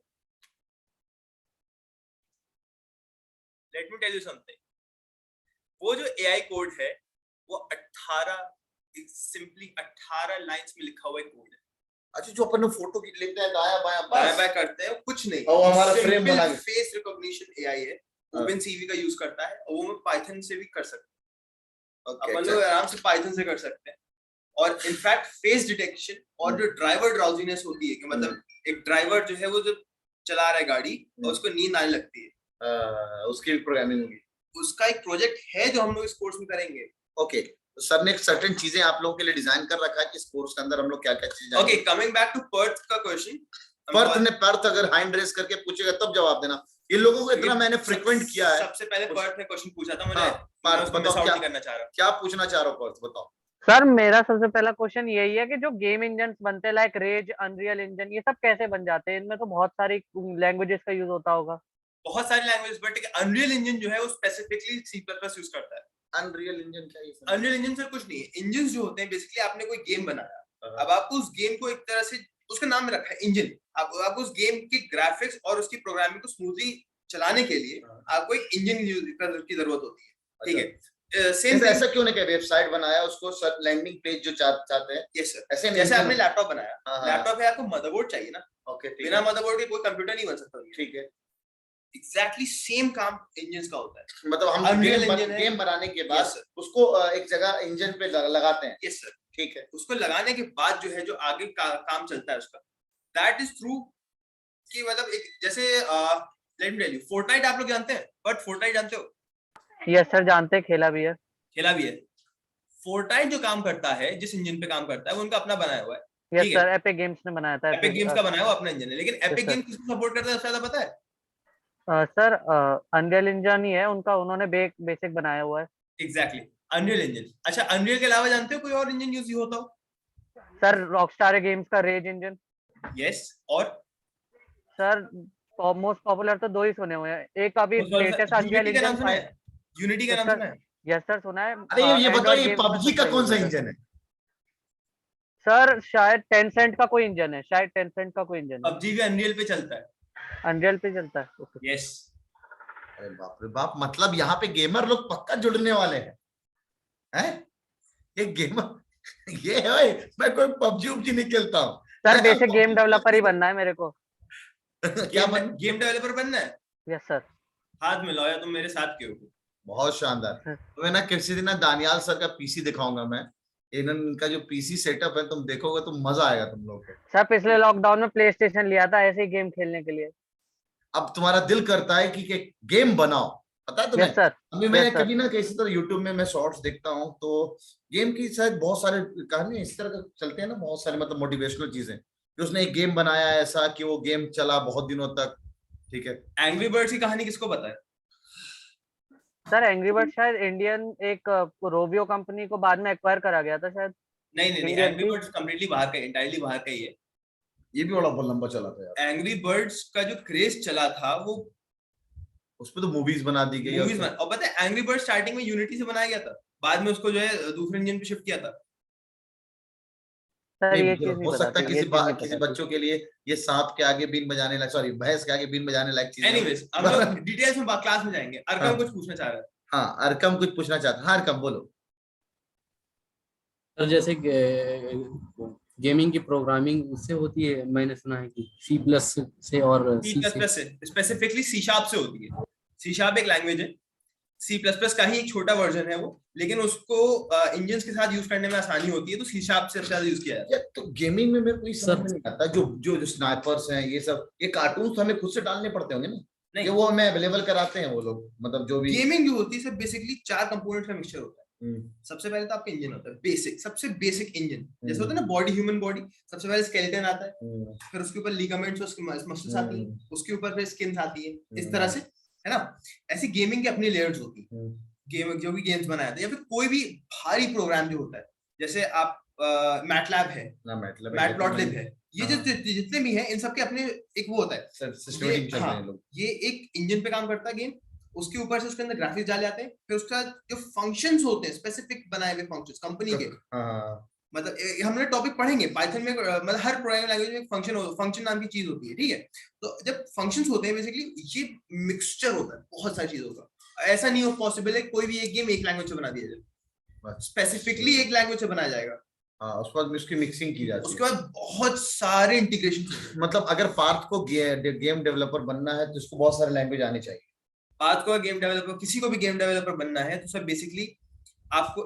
[SPEAKER 5] Let me tell you something, वो जो एआई कोड है वो 18 सिंपली 18 लाइंस में लिखा हुआ कोड है।
[SPEAKER 1] अच्छा, जो अपन फोटो की लेते हैं दाया बाया
[SPEAKER 5] बाय
[SPEAKER 1] बस।
[SPEAKER 5] बाय करते हैं, कुछ नहीं,
[SPEAKER 1] और हमारा frame बना के-
[SPEAKER 5] फेस रिकॉग्निशन एआई है,
[SPEAKER 1] हाँ।
[SPEAKER 5] OpenCV का यूज करता है, और वो मैं पाइथन से भी कर सकता हूँ।
[SPEAKER 1] ओके,
[SPEAKER 5] अपन
[SPEAKER 1] अच्छा।
[SPEAKER 5] लोग आराम से पाइथन से कर सकते हैं। और इनफैक्ट फेस डिटेक्शन और जो ड्राइवर ड्राउजीनेस होती है कि मतलब एक ड्राइवर जो है वो जब चला रहा है गाड़ी और उसको नींद आने लगती है,
[SPEAKER 1] उसकी भी प्रोग्रामिंग होगी।
[SPEAKER 5] उसका एक प्रोजेक्ट है जो हम लोग इस कोर्स में करेंगे।
[SPEAKER 1] ओके, तो सर ने सर्टेन चीजें आप लोगों के लिए डिजाइन कर रखा है कि इस कोर्स के अंदर हम लोग क्या क्या चीजें।
[SPEAKER 5] Okay, coming back to Parth का क्वेश्चन।
[SPEAKER 1] पर्थ अगर हैंड रेस करके पूछेगा तब जवाब देना। इन लोगों को इतना मैंने फ्रीक्वेंट किया है।
[SPEAKER 5] सबसे पहले पर्थ ने क्वेश्चन पूछा था मुझे,
[SPEAKER 1] हाँ,
[SPEAKER 5] मैं उसको मिस आउट नहीं करना चाह रहा।
[SPEAKER 1] क्या पूछना चाह रहे हो पर्थ, बताओ।
[SPEAKER 6] सर मेरा सबसे पहला क्वेश्चन यही है कि जो गेम इंजन बनते हैं लाइक रेज, अनरियल इंजन, ये सब कैसे बन जाते हैं? इनमें तो बहुत सारी लैंग्वेजेस का यूज होता होगा।
[SPEAKER 5] बहुत सारी लैंग्वेज, बट अनरियल इंजन जो है वो स्पेसिफिकली C++ यूज करता है।
[SPEAKER 1] अनरियल इंजन क्या है?
[SPEAKER 5] अनरियल इंजन से कुछ नहीं है, इंजन जो होते हैं बेसिकली आपने कोई गेम बनाया, अब आपको उस गेम को एक तरह से उसका नाम रखा है इंजन, आपको उस गेम की ग्राफिक्स और उसकी प्रोग्रामिंग को स्मूथली चलाने के लिए आपको एक इंजन की जरूरत होती है, ठीक है। सेम
[SPEAKER 1] ऐसा क्यों नहीं, वेबसाइट बनाया उसको सर लैंडिंग पेज जो चाहते हैं।
[SPEAKER 5] यस सर,
[SPEAKER 1] ऐसे
[SPEAKER 5] जैसे आपने लैपटॉप बनाया,
[SPEAKER 1] हाँ,
[SPEAKER 5] लैपटॉप है, आपको मदरबोर्ड चाहिए ना।
[SPEAKER 1] ओके,
[SPEAKER 5] बिना मदरबोर्ड के कोई कंप्यूटर नहीं बन सकता।
[SPEAKER 1] ठीक है,
[SPEAKER 5] एग्जैक्टली सेम काम इंजन का होता है।
[SPEAKER 1] मतलब हम
[SPEAKER 5] Unreal Engine है।
[SPEAKER 1] गेम बनाने के बाद
[SPEAKER 5] Yes, sir.
[SPEAKER 1] उसको एक जगह इंजन पे लगाते हैं।
[SPEAKER 5] यस सर,
[SPEAKER 1] ठीक है,
[SPEAKER 5] उसको लगाने के बाद जो है जो आगे काम चलता है उसका, दैट इज थ्रू कि मतलब एक जैसे let me tell you, Fortnite आप लोग जानते हैं, बट फोर्टनाइट जानते हो?
[SPEAKER 6] यस सर, जानते हैं, खेला भी है।
[SPEAKER 5] खेला भी है। फोर्टनाइट जो काम करता है, जिस इंजन पे काम करता है, वो उनका अपना बनाया हुआ है।
[SPEAKER 6] यस
[SPEAKER 5] ठीक है।
[SPEAKER 6] सर, एपिक गेम्स ने बनाया था।
[SPEAKER 5] एपिक गेम्स का बनाया हुआ अपना इंजन है, लेकिन एपिक
[SPEAKER 6] sir.
[SPEAKER 5] गेम्स किसको सपोर्ट करता है सबसे ज्यादा पता है?
[SPEAKER 6] सर अनरियल इंजन ही है उनका, उन्होंने बेसिक बनाया हुआ है।
[SPEAKER 5] Exactly, unreal engine. अच्छा, अनरियल के अलावा जानते हो कोई और इंजन यूज होता हो?
[SPEAKER 6] सर रॉकस्टार गेम्स का रेज इंजन।
[SPEAKER 5] यस, और
[SPEAKER 6] सर मोस्ट पॉपुलर तो दो ही सुने हुए हैं, एक अभी लेटेस्ट अनरियल
[SPEAKER 5] यूनिटी का नाम
[SPEAKER 6] इंजन
[SPEAKER 5] सुना है? यूनिटी का नाम सुना है?
[SPEAKER 6] यस सर, सुना है।
[SPEAKER 1] अरे ये बताओ,
[SPEAKER 6] Android
[SPEAKER 1] ये
[SPEAKER 6] games में
[SPEAKER 1] पबजी का
[SPEAKER 6] सबसे
[SPEAKER 1] कौन सा
[SPEAKER 6] use होता है।
[SPEAKER 1] इंजन है?
[SPEAKER 6] सर शायद टेंसेंट का कोई इंजन है, शायद टेंसेंट का कोई इंजन है।
[SPEAKER 5] पबजी भी अनरियल पे चलता है।
[SPEAKER 6] अनरियल पे चलता है। Okay.
[SPEAKER 5] यस,
[SPEAKER 1] अरे बाप रे बाप, मतलब यहाँ पे गेमर लोग पक्का जुड़ने वाले हैं। ये गेमर ये है, मैं कोई पबजी उबजी नहीं खेलता हूँ
[SPEAKER 6] सर बेसिक गेम डेवलपर ही बनना है मेरे को।
[SPEAKER 1] क्या बन?
[SPEAKER 5] गेम डेवलपर बनना है?
[SPEAKER 6] Yes sir.
[SPEAKER 5] हाथ मिलाओ या तुम मेरे साथ क्यों?
[SPEAKER 1] बहुत शानदार। तो मैं ना किसी दिन ना दानियाल सर का पीसी दिखाऊंगा मैं, इनका जो पीसी सेटअप है तुम देखोगे तो मजा आएगा तुम लोग को।
[SPEAKER 6] सर पिछले लॉकडाउन में प्ले स्टेशन लिया था ऐसे ही गेम खेलने के लिए।
[SPEAKER 1] अब तुम्हारा दिल करता है कि गेम बनाओ, पता है तुम्हें?
[SPEAKER 6] Yes sir.
[SPEAKER 1] अभी मैं
[SPEAKER 6] Yes, sir.
[SPEAKER 1] कभी ना किसी तरह यूट्यूब में मैं शॉर्ट्स देखता हूँ तो गेम की शायद बहुत सारे कहानी इस तरह चलते हैं ना, बहुत सारे मतलब मोटिवेशनल चीजें कि उसने एक गेम बनाया ऐसा कि वो गेम चला बहुत दिनों तक। ठीक है,
[SPEAKER 5] एंग्री बर्ड्स की कहानी किसको पता है?
[SPEAKER 6] सर एंग्री बर्ड शायद इंडियन एक रोबियो कंपनी को बाद में एक्वायर करा गया था शायद।
[SPEAKER 5] नहीं,
[SPEAKER 6] Indian
[SPEAKER 5] एंग्री
[SPEAKER 6] थी?
[SPEAKER 5] बर्ड्स कंप्लीटली बाहर का, एंटायरली बाहर का ही है।
[SPEAKER 1] ये भी बड़ा बहुत लंबा चला था यार।
[SPEAKER 5] एंग्री बर्ड्स का जो क्रेज चला था वो
[SPEAKER 1] उस पे तो मूवीज बना दी गई
[SPEAKER 5] मूवीज में, और पता है एंग्री बर्ड्स स्टार्टिंग में यूनिटी से बनाया गया था, बाद में उसको जो है दूसरे इंजन पे शिफ्ट किया था।
[SPEAKER 6] सर ये
[SPEAKER 1] नहीं,
[SPEAKER 6] चीज नहीं
[SPEAKER 1] हो
[SPEAKER 6] पता
[SPEAKER 1] सकता
[SPEAKER 6] थी,
[SPEAKER 1] है
[SPEAKER 6] ये चीज नहीं
[SPEAKER 1] किसी
[SPEAKER 6] पता थी।
[SPEAKER 1] बच्चों के लिए ये सांप के आगे बीन बजाने लायक, सॉरी भैंस के आगे बीन बजाने लायक चीज।
[SPEAKER 5] एनीवेज, हम लोग डिटेल्स में क्लास में जाएंगे।
[SPEAKER 1] हाँ।
[SPEAKER 5] अरकम कुछ पूछना चाह रहा है।
[SPEAKER 1] हाँ, अरकम कुछ पूछना चाहता है। हाँ अरकम बोलो।
[SPEAKER 7] सर जैसे गेमिंग की प्रोग्रामिंग उससे होती है, मैंने सुना है कि C+ से और
[SPEAKER 5] C++ से, स्पेसिफिकली C# से होती है। C# एक लैंग्वेज है, C++ का ही एक छोटा वर्जन है वो, लेकिन उसको इंजन्स के साथ यूज करने में आसानी होती है, तो C# से सबसे ज्यादा यूज किया जाता है।
[SPEAKER 1] यार तो गेमिंग में मेरे कोई समझ में नहीं आता, जो जो स्नाइपर्स हैं ये सब, ये कार्टून तो हमें खुद से डालने पड़ते होंगे ना?
[SPEAKER 5] नहीं,
[SPEAKER 1] ये वो हमें अवेलेबल कराते हैं वो लोग, मतलब जो भी
[SPEAKER 5] गेमिंग जो होती है बेसिकली 4 कंपोनेंट्स का मिक्सचर होता है। सबसे पहले तो आपका इंजन होता है, बेसिक, सबसे बेसिक इंजन, जैसे होता है ना बॉडी, ह्यूमन बॉडी, सबसे पहले स्केलेटन आता है, फिर उसके ऊपर लिगामेंट्स और मसल्स आती हैं, उसके ऊपर फिर स्किन आती है, इस तरह से, है ना? ऐसी गेमिंग की अपनी लेयर्स होती है। गेम जो भी गेम्स बनाया था या फिर कोई भी भारी प्रोग्राम जो होता है, जैसे आप मैटलैब है, मैटप्लॉटलिब है, ये जितने भी हैं इन सबके अपने एक वो होता है,
[SPEAKER 1] सिस्टमेटिक चल रहे हैं लोग।
[SPEAKER 5] ये एक इंजन पे काम करता है गेम, उसके ऊपर से उसके अंदर ग्राफिक्स डाले जाते हैं, फिर उसका जो फंक्शंस होते हैं, स्पेसिफिक बनाए हुए फंक्शंस कंपनी के, मतलब हमने टॉपिक पढ़ेंगे पाइथन में, मतलब हर प्रोग्रामिंग लैंग्वेज में फंक्शन नाम की चीज होती है, ठीक है? तो जब फंक्शंस होते हैं बेसिकली ये मिक्सचर होता है बहुत सारी चीजों का। ऐसा नहीं हो पॉसिबल है कोई भी एक गेम एक लैंग्वेज से बना दिया जाए, स्पेसिफिकली एक लैंग्वेज से बनाया जाएगा।
[SPEAKER 1] हाँ, उसके बाद उसकी मिक्सिंग की जाती
[SPEAKER 5] उसके
[SPEAKER 1] है।
[SPEAKER 5] बाद बहुत सारे इंटीग्रेशन।
[SPEAKER 1] मतलब अगर पार्थ को गेम डेवलपर बनना है तो इसको बहुत सारे लैंग्वेज आनी चाहिए।
[SPEAKER 5] आज को गेम डेवलपर, किसी को भी गेम डेवलपर बनना है तो सर बेसिकली आपको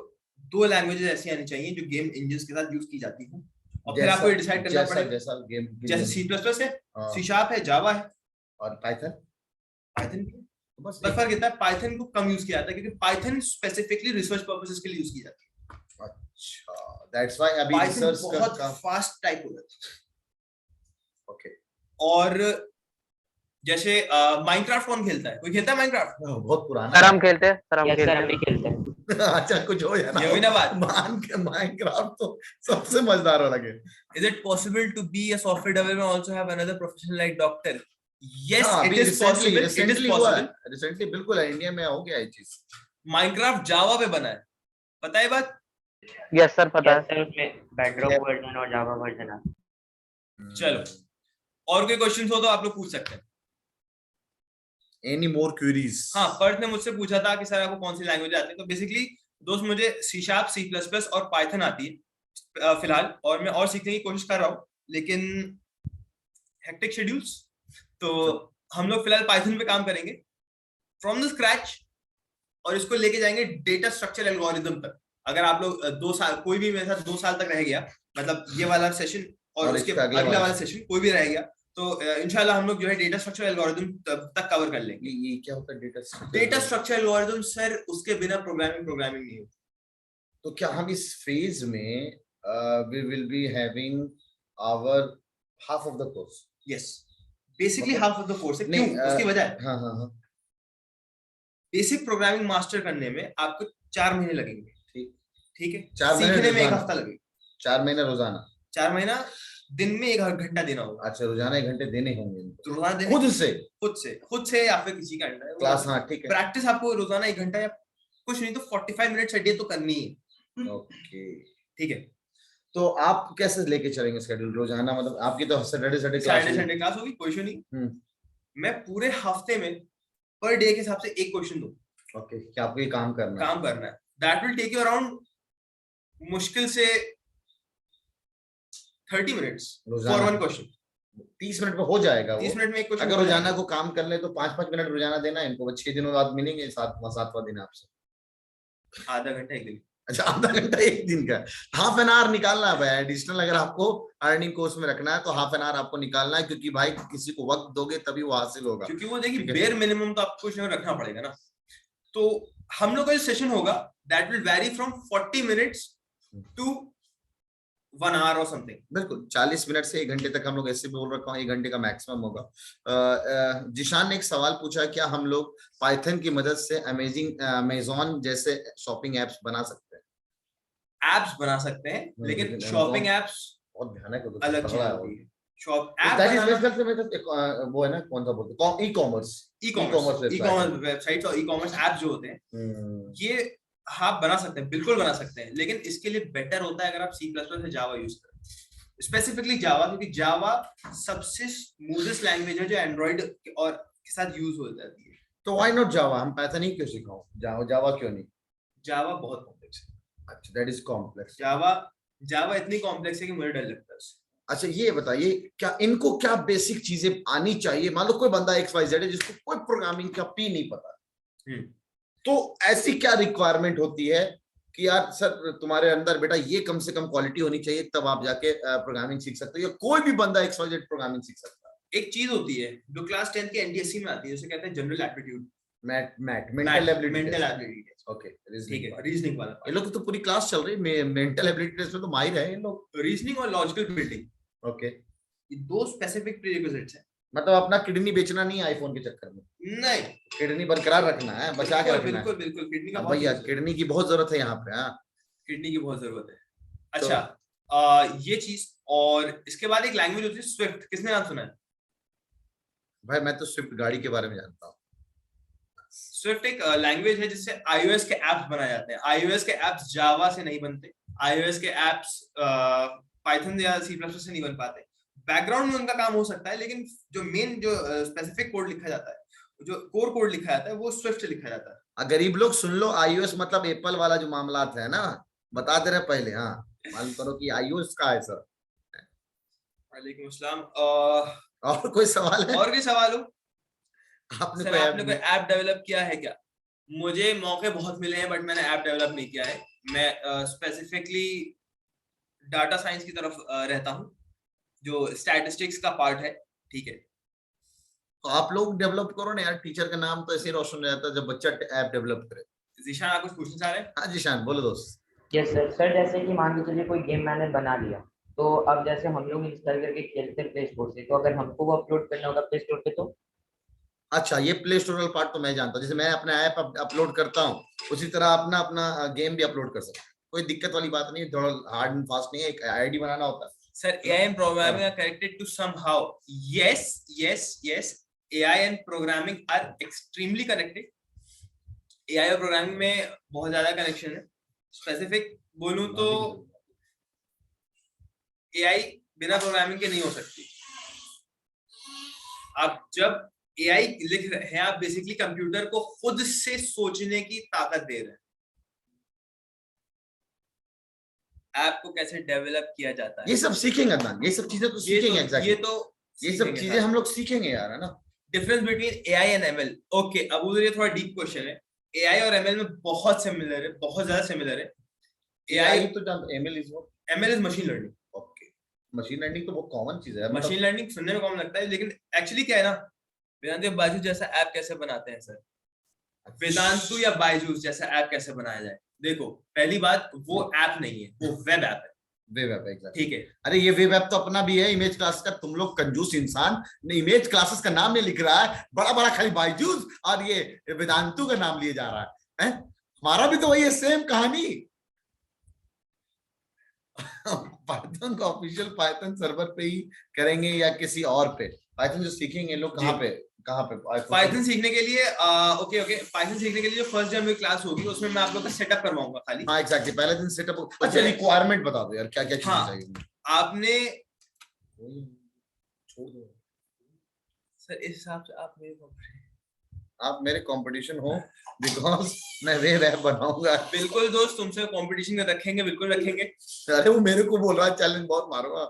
[SPEAKER 5] 2 लैंग्वेजेस ऐसी आनी चाहिए जो गेम इंजन्स के साथ यूज की जाती हो, और फिर आपको ये डिसाइड करना पड़ेगा
[SPEAKER 1] जैसा गेम
[SPEAKER 5] जैसे C++ है,
[SPEAKER 1] हाँ।
[SPEAKER 5] C# है, जावा है
[SPEAKER 1] और पाइथन।
[SPEAKER 5] पाइथन।
[SPEAKER 1] बस
[SPEAKER 5] पर फर्क इतना है पाइथन को कम यूज किया जाता है क्योंकि पाइथन स्पेसिफिकली रिसर्च पर्पसेस के लिए यूज की जाती है।
[SPEAKER 1] अच्छा, दैट्स व्हाई अभी
[SPEAKER 5] पाइथन
[SPEAKER 1] रिसर्च
[SPEAKER 5] बहुत
[SPEAKER 1] का।
[SPEAKER 5] फास्ट टाइप होता है।
[SPEAKER 1] ओके।
[SPEAKER 5] और जैसे माइनक्राफ्ट कौन खेलता है? कोई खेलता है माइनक्राफ्ट?
[SPEAKER 1] बहुत पुराना
[SPEAKER 6] सर
[SPEAKER 1] है।
[SPEAKER 6] हम खेलते हैं, सर हम
[SPEAKER 3] यस सर,
[SPEAKER 6] खेलते
[SPEAKER 3] हम
[SPEAKER 6] हैं।
[SPEAKER 3] भी खेलते हैं।
[SPEAKER 1] अच्छा, कुछ हो या ना
[SPEAKER 5] ये
[SPEAKER 1] हो,
[SPEAKER 5] हुई ना बात।
[SPEAKER 1] माइनक्राफ्ट तो सबसे मजेदार वाला game.
[SPEAKER 5] Is it possible to be a software developer and also have another profession like doctor? Yes,
[SPEAKER 1] हाँ,
[SPEAKER 5] it
[SPEAKER 1] अभी
[SPEAKER 5] is possible. It is
[SPEAKER 1] recently हुआ है,
[SPEAKER 5] possible.
[SPEAKER 1] रिसेंटली बिल्कुल है, इंडिया में हो गया ये चीज।
[SPEAKER 5] माइनक्राफ्ट जावा पे बना है, पता है बात?
[SPEAKER 6] यस सर पता
[SPEAKER 3] यस
[SPEAKER 6] है।
[SPEAKER 3] सर, उसमें बेडरॉक वर्जन और जावा वर्जन है।
[SPEAKER 5] चलो, और कोई क्वेश्चन हो तो आप लोग पूछ सकते हैं।
[SPEAKER 1] Any more queries?
[SPEAKER 5] हाँ, पर्थ ने मुझसे पूछा था कि सर आपको कौन सी लैंग्वेज आती है, तो बेसिकली दोस्त मुझे C#, C++ और पाइथन आती है फिलहाल, और मैं और सीखने की कोशिश कर रहा हूँ, लेकिन हेक्टिक शेड्यूल्स, तो हम लोग फिलहाल पाइथन पे काम करेंगे फ्रॉम द स्क्रैच, और इसको लेके जाएंगे डेटा स्ट्रक्चर एल्गोरिथम तक। अगर आप लोग 2 साल, कोई भी मेरे साथ 2 साल तक रह गया, मतलब ये वाला सेशन और उसके
[SPEAKER 1] इसका
[SPEAKER 5] अगला वाला सेशन कोई भी रह गया, तो इंशाल्लाह हम लोग जो है डेटा स्ट्रक्चर एल्गोरिथम तक कवर कर लेंगे।
[SPEAKER 1] ये क्या होता है
[SPEAKER 5] डेटा स्ट्रक्चर एल्गोरिथम सर, उसके बिना प्रोग्रामिंग नहीं होती।
[SPEAKER 1] तो क्या हम इस फेज में we will be having our half of the course?
[SPEAKER 5] Yes, basically
[SPEAKER 1] मतलब-
[SPEAKER 5] हाफ ऑफ द कोर्स है।
[SPEAKER 1] नहीं,
[SPEAKER 5] क्यों? उसकी वजह है,
[SPEAKER 1] हाँ हाँ हाँ,
[SPEAKER 5] बेसिक प्रोग्रामिंग मास्टर करने में आपको 4 महीने लगेंगे। ठीक है,
[SPEAKER 1] 4 महीने
[SPEAKER 5] सीखने में 1
[SPEAKER 1] रोजाना?
[SPEAKER 5] हफ्ता लगेगा।
[SPEAKER 1] 4 महीने रोजाना?
[SPEAKER 5] 4 महीना दिन में 1 घंटा देना होगा।
[SPEAKER 1] अच्छा, रोजाना 1 घंटे देने होंगे इनको?
[SPEAKER 5] तो रोजाना देने, खुद से या फिर किसी का अंडर है
[SPEAKER 1] क्लास? हाँ ठीक है।
[SPEAKER 5] प्रैक्टिस आपको रोजाना 1 घंटा या कुछ नहीं तो 45 मिनट्स अ डे तो करनी है।
[SPEAKER 1] ओके,
[SPEAKER 5] ठीक है,
[SPEAKER 1] तो आप कैसे लेके चलेंगे शेड्यूल रोजाना? मतलब आपकी तो Saturday class
[SPEAKER 5] Saturday Sunday class होगी, कोई इशू नहीं।
[SPEAKER 1] हम्म।
[SPEAKER 5] मैं पूरे हफ्ते में पर डे के हिसाब से 1 क्वेश्चन दूं।
[SPEAKER 1] ओके, क्या आपको ये काम करना
[SPEAKER 5] है? That will take you around मुश्किल से 30 मिनट्स फॉर 1 क्वेश्चन।
[SPEAKER 1] 30 मिनट में हो जाएगा वो?
[SPEAKER 5] 30 मिनट में 1 क्वेश्चन।
[SPEAKER 1] अगर रोजाना को काम कर ले तो 5-5 मिनट रोजाना देना है इनको, 6 दिनों बाद मिलेंगे, 7वां दिन आपसे।
[SPEAKER 5] आधा घंटा एक दिन।
[SPEAKER 1] अच्छा, आधा घंटा एक दिन का? हाफ एन आवर निकालना है भाई एडिशनल, अगर आपको अर्निंग कोर्स में रखना है तो हाफ एन आवर आपको निकालना है, क्योंकि भाई किसी को वक्त दोगे तभी वो हासिल होगा।
[SPEAKER 5] क्योंकि वो देखिए बेयर मिनिमम तो आपको कुछ रखना पड़ेगा ना। तो हम लोग का जो सेशन होगा that will vary from 40 minutes to 1 hour और समथिंग।
[SPEAKER 1] बिल्कुल, 40 मिनट से 1 घंटे तक हम लोग ऐसे बोल रखा हूँ, 1 घंटे का मैक्सिमम होगा। जिशान ने एक सवाल पूछा, क्या हम लोग पाइथन की मदद से अमेज़न जैसे शॉपिंग एप्स बना सकते हैं?
[SPEAKER 5] एप्स बना सकते हैं, लेकिन शॉपिंग एप्स
[SPEAKER 1] बहुत भयानक
[SPEAKER 5] अलग चीज होती है। शॉप ऐप
[SPEAKER 1] वो है ना, कौन सा बोलते हैं, ई-कॉमर्स
[SPEAKER 5] वेबसाइट्स और ई-कॉमर्स ऐप जो होते हैं, ये आप बना सकते हैं, बिल्कुल बना सकते हैं, लेकिन इसके लिए बेटर होता है अगर आप C++ या जावा यूज करें, स्पेसिफिकली जावा, क्योंकि जावा सबसे स्मूथेस्ट लैंग्वेज है जो एंड्रॉइड और के साथ यूज हो जाती है।
[SPEAKER 1] तो व्हाई नॉट जावा? हम पाइथन ही क्यों सिखाऊं? जावा क्यों नहीं?
[SPEAKER 5] जावा बहुत कॉम्प्लेक्स है।
[SPEAKER 1] अच्छा, दैट इज कॉम्प्लेक्स।
[SPEAKER 5] जावा इतनी कॉम्प्लेक्स है कि मुझे डर लगता है।
[SPEAKER 1] अच्छा, ये बताइए, क्या इनको क्या बेसिक चीजें आनी चाहिए? मान लो कोई बंदा XYZ है जिसको कोई प्रोग्रामिंग का पी नहीं पता, तो ऐसी क्या रिक्वायरमेंट होती है कि यार सर तुम्हारे अंदर बेटा ये कम से कम क्वालिटी होनी चाहिए, तब आप जाके प्रोग्रामिंग सीख सकते हो, या कोई भी बंदा XYZ प्रोग्रामिंग सीख सकता है?
[SPEAKER 5] एक चीज होती है जो क्लास 10 के NTSC में आती है, उसे कहते हैं general aptitude,
[SPEAKER 1] mental ability. Okay,
[SPEAKER 5] ठीक है, रीजनिंग वाला।
[SPEAKER 1] ये लोग तो पूरी क्लास चल रही है मेंटल एबिलिटी टेस्ट में, तो माहिर है ये लोग।
[SPEAKER 5] रीजनिंग और लॉजिकल बिल्डिंग,
[SPEAKER 1] ओके,
[SPEAKER 5] ये 2 स्पेसिफिक प्रीरिक्विजिट्स हैं।
[SPEAKER 1] मतलब अपना किडनी बेचना नहीं है आईफोन के चक्कर में?
[SPEAKER 5] नहीं,
[SPEAKER 1] किडनी बरकरार रखना है, बचा के रखना है।
[SPEAKER 5] बिल्कुल किडनी का
[SPEAKER 1] भैया किडनी की बहुत जरूरत है यहाँ पे। हाँ,
[SPEAKER 5] किडनी की बहुत जरूरत है। अच्छा, ये चीज, और इसके बाद एक लैंग्वेज होती है स्विफ्ट, किसने नाम सुना है?
[SPEAKER 1] भाई मैं तो स्विफ्ट गाड़ी के बारे में जानता हूँ।
[SPEAKER 5] स्विफ्ट एक लैंग्वेज है जिससे iOS के एप्स बनाए जाते हैं। iOS के एप्स जावा से नहीं बनते, iOS के एप्स पाइथन या C++ से नहीं बन पाते। बैकग्राउंड में उनका काम हो सकता है, लेकिन जो मेन जो स्पेसिफिक कोड लिखा जाता है, जो कोर कोड लिखा जाता है, वो स्विफ्ट से लिखा जाता है।
[SPEAKER 1] गरीब लोग सुन लो, iOS मतलब एप्पल वाला जो मामला है ना, बता दे रहे पहले। हाँ, मालूम करो कि आयुष का है सर।
[SPEAKER 5] वालेकुम अस्सलाम।
[SPEAKER 1] और कोई सवाल है?
[SPEAKER 5] और कोई सवाल हो?
[SPEAKER 1] आपने
[SPEAKER 5] सर
[SPEAKER 1] कोई
[SPEAKER 5] आपने कोई
[SPEAKER 1] ऐप
[SPEAKER 5] ऐप डेवलप किया है क्या? मुझे मौके बहुत मिले हैं बट मैंने ऐप डेवलप नहीं किया है। मैं स्पेसिफिकली डाटा साइंस की तरफ रहता हूँ, जो स्टैटिस्टिक्स का पार्ट है। ठीक है,
[SPEAKER 1] तो आप लोग डेवलप करो ना यार, टीचर का नाम तो ऐसे ही रोशन हो जाता है जब बच्चा ऐप डेवलप करे।
[SPEAKER 5] जीशान आप कुछ पूछना चाह रहे हैं?
[SPEAKER 1] हाँ जी शान बोलो दोस्त।
[SPEAKER 3] Yes sir. सर जैसे कि मान के चलिए कोई गेम मैंने बना लिया, तो अब जैसे हम लोग इंस्टॉल करके खेलते हैं प्ले स्टोर से, तो अगर हमको वो अपलोड करना होगा प्ले स्टोर पे तो?
[SPEAKER 1] अच्छा ये प्ले स्टोर वाला पार्ट तो मैं जानता हूँ, जैसे मैं अपना ऐप अपलोड करता हूँ उसी तरह अपना अपना गेम भी अपलोड कर सकता हूँ, कोई दिक्कत वाली बात नहीं है, थोड़ा हार्ड एंड फास्ट नहीं है, एक आईडी बनाना होता है।
[SPEAKER 5] Sir, AI and programming are connected to somehow. Yes, yes, yes. AI and programming are extremely connected. AI और programming में बहुत ज्यादा कनेक्शन है। स्पेसिफिक बोलूं तो AI बिना प्रोग्रामिंग के नहीं हो सकती। आप जब AI लिख रहे हैं, आप बेसिकली कंप्यूटर को खुद से सोचने की ताकत दे रहे हैं। ऐप को कैसे डेवलप किया जाता है,
[SPEAKER 1] ये सब सीखेंगे अदनान, ये सब चीजें तो सीखेंगे एग्जैक्टली। ये सब चीजें हम लोग सीखेंगे यार, है ना।
[SPEAKER 5] Difference between AI and ML। Okay, अब उधर ये थोड़ा डीप क्वेश्चन है। AI और ML में बहुत सिमिलर है, बहुत ज्यादा सिमिलर है।
[SPEAKER 1] AI तो जानते, ML is what?
[SPEAKER 5] ML is machine learning.
[SPEAKER 1] Okay, machine learning तो बहुत कॉमन चीज है।
[SPEAKER 5] मशीन लर्निंग सुनने में कॉमन लगता है, लेकिन एक्चुअली क्या है ना, वेदांतु या बायजूस जैसा ऐप कैसे बनाते हैं सर? वेदांतु या बायजूस जैसा ऐप कैसे बनाया जाए? देखो, पहली बात, वो ऐप नहीं है, वो वेब ऐप है।
[SPEAKER 1] Web app, exactly.
[SPEAKER 5] ठीक है,
[SPEAKER 1] अरे ये वेब ऐप तो अपना भी है, इमेज क्लास का। तुम लोग कंजूस इंसान ने इमेज क्लासेस का नाम नहीं लिख रहा है, बड़ा बड़ा खाली बायजूस और ये वेदांतु का नाम लिए जा रहा है। हमारा भी तो वही है, सेम कहानी। पाइथन का ऑफिशियल पाइथन सर्वर पे ही करेंगे या किसी और पे? पाइथन जो सीखेंगे लोग कहाँ पे
[SPEAKER 5] पाइथन सीखने के लिए ओके पाइथन सीखने के लिए जो फर्स्ट डे में क्लास होगी उसमें मैं आप लोग का सेटअप करवाऊंगा खाली।
[SPEAKER 1] हाँ एग्जैक्टली, पहले दिन सेटअप। अच्छा रिक्वायरमेंट बता दो यार, क्या क्या चीजें चाहिए?
[SPEAKER 5] आपने
[SPEAKER 1] छोड़ दो
[SPEAKER 5] सर, इस हिसाब से
[SPEAKER 1] आप मेरे कंपटीशन हो, बिकॉज मैं वेब ऐप बनाऊंगा।
[SPEAKER 5] बिल्कुल दोस्त, तुमसे कंपटीशन रखेंगे, बिल्कुल रखेंगे।
[SPEAKER 1] अरे वो मेरे को बोल रहा है चैलेंज बहुत मारूंगा।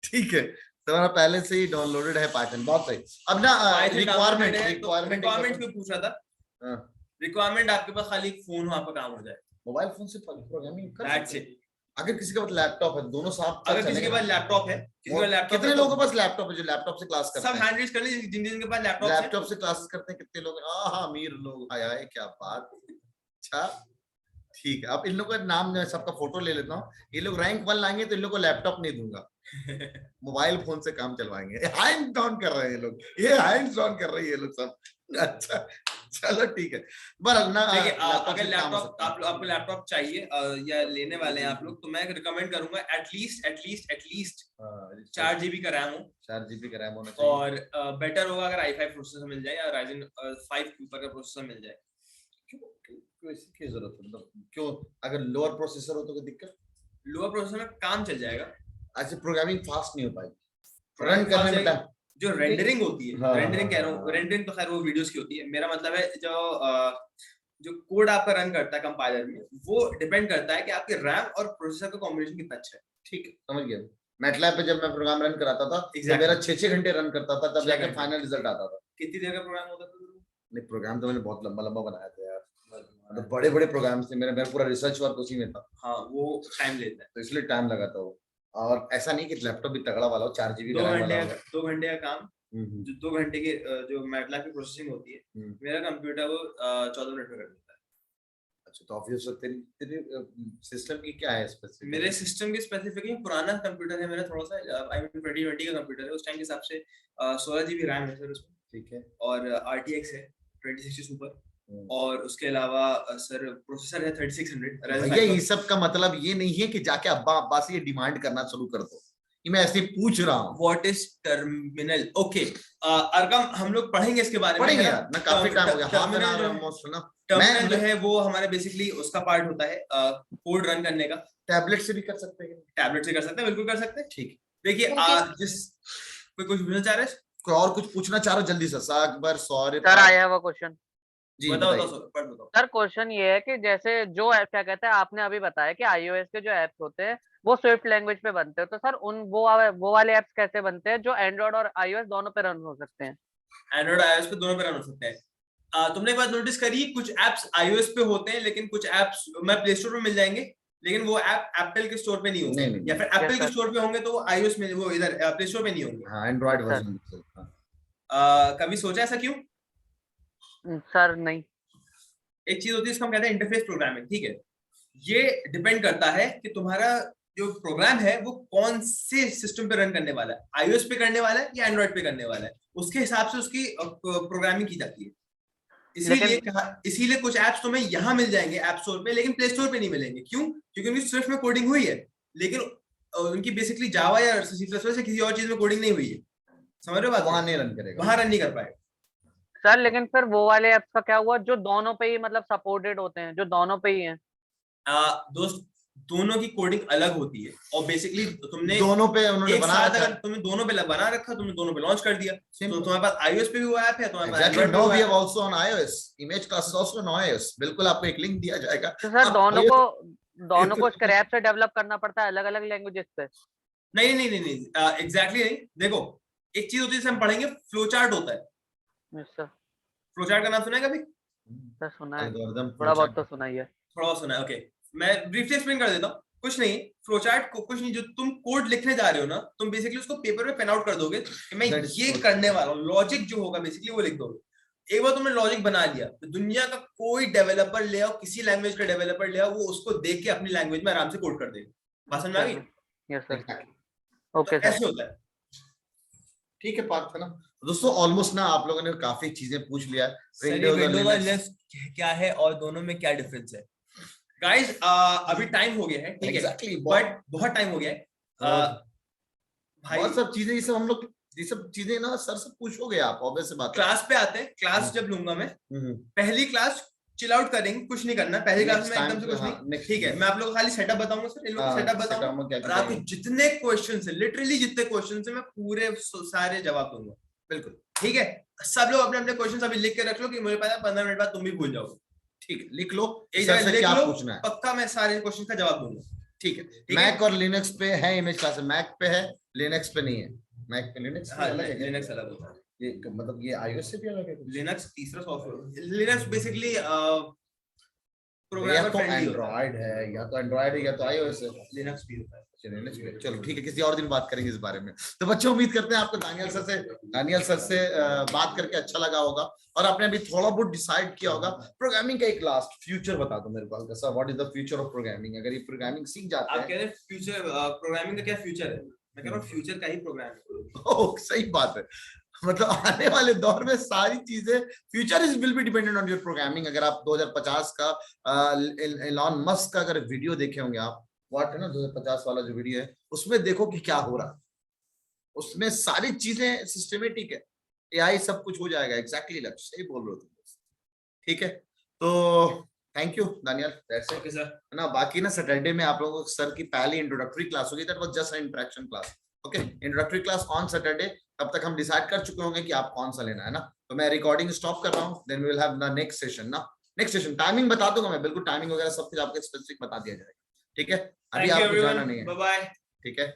[SPEAKER 1] ठीक है, तुम्हारा पहले से ही डाउनलोडेड है पाइथन, बहुत सही। अब ना रिक्वायरमेंट
[SPEAKER 5] क्यों पूछ रहा था? रिक्वायरमेंट आपके पास खाली एक फोन हो, आपका काम हो जाए।
[SPEAKER 1] मोबाइल फोन से प्रोग्रामिंग कर
[SPEAKER 5] दैट्स
[SPEAKER 1] सकते हैं।
[SPEAKER 5] इट।
[SPEAKER 1] अगर किसी के पास लैपटॉप है, दोनों साथ
[SPEAKER 5] अगर किसी के पास लैपटॉप है,
[SPEAKER 1] कितने लोगों के पास लैपटॉप है जो लैपटॉप से क्लास करते हैं?
[SPEAKER 5] सब हैंड रेज कर लीजिए जिन के पास
[SPEAKER 1] लैपटॉप से क्लासेस करते हैं कितने लोग? हाँ अमीर लोग। आया है, क्या बात। अच्छा ठीक है, अब इन लोगों का नाम मैं सबका फोटो ले लेता हूँ। ये लोग रैंक 1 लाएंगे तो इन लोग को लैपटॉप नहीं दूंगा, मोबाइल फोन से काम चलवाएंगे। हैंड डाउन कर रहे हैं ये लोग, ये हैंड डाउन कर रहे हैं ये लोग सब। अच्छा चलो ठीक है। बरं ना,
[SPEAKER 5] अगर लैपटॉप आपको लैपटॉप चाहिए या लेने वाले हैं आप लोग, तो मैं रिकमेंड करूंगा एटलीस्ट 4 GB का रैम हो।
[SPEAKER 1] 4 GB का रैम होना चाहिए।
[SPEAKER 5] और बेटर होगा अगर i5 प्रोसेसर मिल जाए या Ryzen 5 के ऊपर का प्रोसेसर मिल जाए।
[SPEAKER 1] क्यों इसकी जरूरत है? मतलब क्यों? अगर लोअर प्रोसेसर हो तो कोई दिक्कत?
[SPEAKER 5] लोअर प्रोसेसर में काम चल जाएगा।
[SPEAKER 1] अच्छा, प्रोग्रामिंग फास्ट नहीं हो पाएगी रन करने में।
[SPEAKER 5] जो रेंडरिंग होती है,
[SPEAKER 1] हाँ,
[SPEAKER 5] रेंडरिंग कह रहा हूँ, रेंडरिंग तो खैर वो वीडियोस की होती है। मेरा मतलब है जो कोड आपका रन करता है कंपाइलर में, वो डिपेंड करता है कि आपके रैम और प्रोसेसर का कॉम्बिनेशन कितना अच्छा है। ठीक है,
[SPEAKER 1] समझ गया। मैटलैब पे जब मैं प्रोग्राम रन कराता था, तो मेरा 6-6 घंटे रन करता था, तब जाके फाइनल रिजल्ट आता था।
[SPEAKER 5] कितनी देर का प्रोग्राम होता था?
[SPEAKER 1] नहीं, प्रोग्राम तो मैंने बहुत लंबा बनाया था यार, तो बड़े प्रोग्राम्स थे। मेरा पूरा रिसर्च वर्क उसी में था।
[SPEAKER 5] हाँ, वो टाइम लेता है,
[SPEAKER 1] तो इसलिए टाइम लगा था वो। और ऐसा नहीं कि लैपटॉप भी तगड़ा वाला हो, 4 GB का रैम वाला हो।
[SPEAKER 5] 2 घंटे का काम, जो 2 घंटे के जो मैटलैब की प्रोसेसिंग होती है, मेरा कंप्यूटर वो 14 मिनट में कर देता है।
[SPEAKER 1] अच्छा, तो ऑब्वियस तेरी सिस्टम की क्या है स्पेसिफिक?
[SPEAKER 5] मेरे सिस्टम की स्पेसिफिकेशन, पुराना कंप्यूटर है मेरा, थोड़ा सा 2020 का कंप्यूटर है। उस टाइम के हिसाब से 16 GB रैम है सर उसमें। ठीक है, और RTX है 2060 सुपर, और उसके अलावा सर प्रोसेसर है 3600।
[SPEAKER 1] भैया ये सब का मतलब ये नहीं है कि जाके अब्बा से ये डिमांड करना शुरू कर दो, ये मैं ऐसे पूछ रहा हूँ।
[SPEAKER 5] What is terminal? Okay Arkham, हम लोग पढ़ेंगे इसके बारे में,
[SPEAKER 1] पढ़ेंगे यार, मैं काफी टाइम हो गया, हाफ एन आवर ऑलमोस्ट ना।
[SPEAKER 5] टर्मिनल जो है वो हमारे बेसिकली उसका पार्ट होता है कोड रन करने का।
[SPEAKER 1] टैबलेट से भी कर सकते हैं?
[SPEAKER 5] टैबलेट से कर सकते हैं, बिल्कुल कर सकते हैं।
[SPEAKER 1] ठीक है,
[SPEAKER 5] देखिए जिस कोई कुछ पूछना चाह रहे हैं,
[SPEAKER 1] कोई और कुछ पूछना चाह रहे हो जल्दी से? Akbar, Saurabh
[SPEAKER 6] sir I have a question.
[SPEAKER 1] जी
[SPEAKER 5] बताओ
[SPEAKER 1] बताइए।
[SPEAKER 5] बताओ पर बताओ।
[SPEAKER 6] सर क्वेश्चन ये है कि जैसे जो ऐप क्या कहते हैं, आपने अभी बताया कि iOS के जो ऐप्स होते हैं वो स्विफ्ट लैंग्वेज पे बनते हैं, तो सर उन वो वाले ऐप्स कैसे बनते हैं जो एंड्रॉइड और iOS दोनों पे रन हो सकते हैं?
[SPEAKER 5] एंड्रॉइड आईओएस पे दोनों पे रन हो सकते हैं। तुमने एक बात नोटिस करी, कुछ एप्स आईओएस पे होते हैं लेकिन कुछ एप्स मैं प्ले स्टोर पे मिल जाएंगे, लेकिन वो ऐप एप्पल के स्टोर पे नहीं होंगे,
[SPEAKER 1] नहीं, नहीं,
[SPEAKER 5] या फिर
[SPEAKER 6] Yes,
[SPEAKER 5] एप्पल के
[SPEAKER 6] sir.
[SPEAKER 5] स्टोर पे होंगे तो वो आईओएस में, वो इधर प्ले स्टोर पे नहीं होंगे।
[SPEAKER 1] हाँ एंड्रॉइड
[SPEAKER 6] Sir.
[SPEAKER 1] वर्जन।
[SPEAKER 5] कभी सोचा ऐसा क्यों?
[SPEAKER 6] सर नहीं।
[SPEAKER 5] एक चीज होती है इसको हम कहते हैं इंटरफेस प्रोग्रामिंग, ठीक है। ये डिपेंड करता है कि तुम्हारा जो प्रोग्राम है वो कौन से सिस्टम पे रन करने वाला है, आईओएस पे करने वाला है या एंड्रॉइड पे करने वाला है, उसके हिसाब से उसकी प्रोग्रामिंग की जाती है। इसीलिए कुछ एप्स तुम्हें यहाँ मिल जाएंगे ऐप स्टोर पे, लेकिन प्ले स्टोर पे नहीं मिलेंगे। क्यों? क्योंकि उनकी स्विफ्ट में कोडिंग हुई है, लेकिन उनकी बेसिकली जावा या सी प्लस प्लस या किसी और चीज में कोडिंग नहीं हुई है। समझ रहे हो बात?
[SPEAKER 1] वहां नहीं रन करेगा,
[SPEAKER 5] वहां रन नहीं कर पाएगा।
[SPEAKER 6] सर लेकिन फिर वो वाले ऐप्स का क्या हुआ जो दोनों पे ही मतलब सपोर्टेड होते हैं, जो दोनों पे ही हैं?
[SPEAKER 5] दोस्त, दोनों की कोडिंग अलग होती है, और बेसिकली तुमने
[SPEAKER 1] दोनों पे उन्होंने
[SPEAKER 5] एक
[SPEAKER 1] बना
[SPEAKER 5] साथ
[SPEAKER 1] रखा
[SPEAKER 5] अगर तुमने दोनों पे बना रखा, तुमने दोनों पे लॉन्च कर दिया, तो तुम्हारे पास iOS पे भी वो ऐप है, तुम्हारे पास
[SPEAKER 1] Exactly.
[SPEAKER 5] Android पे
[SPEAKER 1] Now
[SPEAKER 5] वो
[SPEAKER 1] we
[SPEAKER 5] ऐप
[SPEAKER 1] have
[SPEAKER 5] है।
[SPEAKER 1] also on iOS. Image class is also on iOS. बिल्कुल आपको एक लिंक दिया जाएगा।
[SPEAKER 6] तो सर
[SPEAKER 1] आप
[SPEAKER 6] दोनों को स्क्रैप से डेवलप करना पड़ता है अलग अलग लैंग्वेजेस पे?
[SPEAKER 5] नहीं नहीं नहीं नहीं, एग्जैक्टली नहीं। देखो, एक चीज होती है जिसे हम पढ़ेंगे, फ्लो चार्ट होता है।
[SPEAKER 6] सर
[SPEAKER 5] फ्लो चार्ट का नाम सुना है कभी?
[SPEAKER 6] सर सुना है,
[SPEAKER 1] Algorithm,
[SPEAKER 6] थोड़ा बहुत
[SPEAKER 1] flowchart.
[SPEAKER 6] तो सुना ही है।
[SPEAKER 5] थोड़ा बहुत सुना है, ओके। मैं ब्रीफली एक्सप्लेन कर देता हूँ। कुछ नहीं, फ्लो चार्ट को कुछ नहीं, जो तुम कोड लिखने जा रहे हो ना, तुम बेसिकली उसको पेपर में पेन आउट कर दोगे कि मैं
[SPEAKER 1] That is
[SPEAKER 5] ये
[SPEAKER 1] flow
[SPEAKER 5] करने वाला हूँ। लॉजिक जो होगा बेसिकली वो लिख दोगे। एक बार तुमने लॉजिक बना लिया तो दुनिया का कोई डेवलपर ले आओ, किसी लैंग्वेज का डेवलपर ले आओ, वो उसको देख के अपनी लैंग्वेज में आराम से कोड कर देगा। बात समझ में आ गई?
[SPEAKER 6] Yes sir.
[SPEAKER 1] Exactly.
[SPEAKER 6] ओके
[SPEAKER 5] तो
[SPEAKER 6] सर।
[SPEAKER 5] ऐसे होता है।
[SPEAKER 1] ठीक है पार्थ, है ना? दोस्तों ऑलमोस्ट ना आप लोगों ने काफी चीजें पूछ लिया है।
[SPEAKER 5] सर, ये
[SPEAKER 1] Windows और
[SPEAKER 5] विंडोज और
[SPEAKER 1] Linux.
[SPEAKER 5] लिनक्स क्या है और दोनों में क्या डिफरेंस है? गाइस, अभी टाइम हो गया है, ठीक है,
[SPEAKER 1] Exactly.
[SPEAKER 5] बट बहुत टाइम हो गया है। भाई
[SPEAKER 1] बहुत सब चीजें, ये सब हम लोग, ये सब चीजें ना सर से पूछोगे आप, ऑब्वियस सी बात है।
[SPEAKER 5] क्लास पे आते हैं। क्लास जब लूंगा मैं,
[SPEAKER 1] हम्म,
[SPEAKER 5] पहली क्लास चिल आउट करेंगे, कुछ नहीं करना पहली क्लास
[SPEAKER 1] Next
[SPEAKER 5] में, एकदम
[SPEAKER 1] time
[SPEAKER 5] से कुछ
[SPEAKER 1] हाँ,
[SPEAKER 5] नहीं,
[SPEAKER 1] next
[SPEAKER 5] ठीक है।
[SPEAKER 1] time.
[SPEAKER 5] मैं आप लोगों को खाली सेटअप बताऊंगा सर, इन लोगों को सेटअप बताऊंगा,
[SPEAKER 1] setup में क्या
[SPEAKER 5] और आपके
[SPEAKER 1] करेंगे?
[SPEAKER 5] जितने क्वेश्चन है, लिटरली जितने क्वेश्चन है, मैं पूरे सारे जवाब दूंगा।
[SPEAKER 1] बिल्कुल
[SPEAKER 5] ठीक है, सब लोग अपने अपने क्वेश्चन अभी लिख के रख लो, कि मुझे पता है 15 मिनट बाद तुम भी भूल जाओगे।
[SPEAKER 1] ठीक है, लिख लो
[SPEAKER 5] एक
[SPEAKER 1] सर
[SPEAKER 5] जगह
[SPEAKER 1] से
[SPEAKER 5] लिख
[SPEAKER 1] क्या
[SPEAKER 5] लो,
[SPEAKER 1] पूछना है।
[SPEAKER 5] पक्का मैं सारे क्वेश्चन का जवाब दूंगा।
[SPEAKER 1] ठीक है,
[SPEAKER 5] है?
[SPEAKER 1] मैक और लिनक्स पे है इमेज क्लास, मैक पे है, लिनक्स पे नहीं है। मैक पे लिनक्स
[SPEAKER 5] हाँ,
[SPEAKER 1] अलग है क्या?
[SPEAKER 5] लिनक्स अलग होता है।
[SPEAKER 1] ये मतलब ये iOS से भी अलग है?
[SPEAKER 5] लिनक्स तीसरा सॉफ्टवेयर, लिनक्स बेसिकली
[SPEAKER 1] या
[SPEAKER 5] प्रोग्रामर
[SPEAKER 1] तो
[SPEAKER 5] फ्रेंडली होता है।
[SPEAKER 1] एंड्रॉइड है, या तो एंड्रॉइड है, या तो iOS है।
[SPEAKER 5] लिनक्स भी होता है।
[SPEAKER 1] चलो ठीक है, किसी और दिन बात करेंगे इस बारे में। तो बच्चों उम्मीद करते हैं आपको दानियल सर से बात करके अच्छा लगा होगा, और आपने अभी थोड़ा बहुत डिसाइड किया होगा। प्रोग्रामिंग का एक लास्ट फ्यूचर बता दो मेरे को sir, what is the future of programming? अगर ये प्रोग्रामिंग सीख जाते
[SPEAKER 5] आप
[SPEAKER 1] हैं,
[SPEAKER 5] कह रहे हैं फ्यूचर प्रोग्रामिंग का क्या फ्यूचर है? मैं कह रहा हूँ फ्यूचर का ही प्रोग्रामिंग।
[SPEAKER 1] ओह सही बात है, मतलब आने वाले दौर में सारी चीजें, future is will be dependent on your programming. अगर आप 2050 का एलॉन मस्क का अगर वीडियो देखे होंगे आप, व्हाट है ना 2050 वाला जो वीडियो है, उसमें देखो कि क्या हो रहा है, उसमें सारी चीजें सिस्टमेटिक है, एआई सब कुछ हो जाएगा। एग्जैक्टली लक्ष्य, सही बोल रहे हो तुम। ठीक है, तो thank you Daniyal, that's it,
[SPEAKER 5] okay sir.
[SPEAKER 1] है ना। बाकी ना सैटरडे में आप लोगों को सर की पहली इंट्रोडक्टरी क्लास होगी, that was just an interaction class. Okay, introductory class on Saturday. तब तक हम डिसाइड कर चुके होंगे कि आप कौन सा लेना है ना। तो मैं रिकॉर्डिंग स्टॉप कर रहा हूँ, then we will have the next session ना। नेक्स्ट सेशन टाइमिंग बता दूंगा मैं, बिल्कुल टाइमिंग वगैरह सब कुछ आपको स्पेसिफिक बता दिया जाएगा। ठीक है, अभी आपको जाना नहीं है।
[SPEAKER 5] Bye bye.
[SPEAKER 1] ठीक है,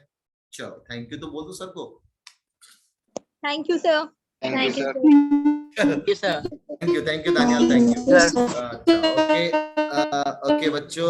[SPEAKER 1] चलो थैंक यू तो बोल दो सर को।
[SPEAKER 2] Thank you sir.
[SPEAKER 8] Thank you, sir.
[SPEAKER 7] Yes, sir.
[SPEAKER 1] Thank you Daniyal, thank you. Okay okay बच्चों।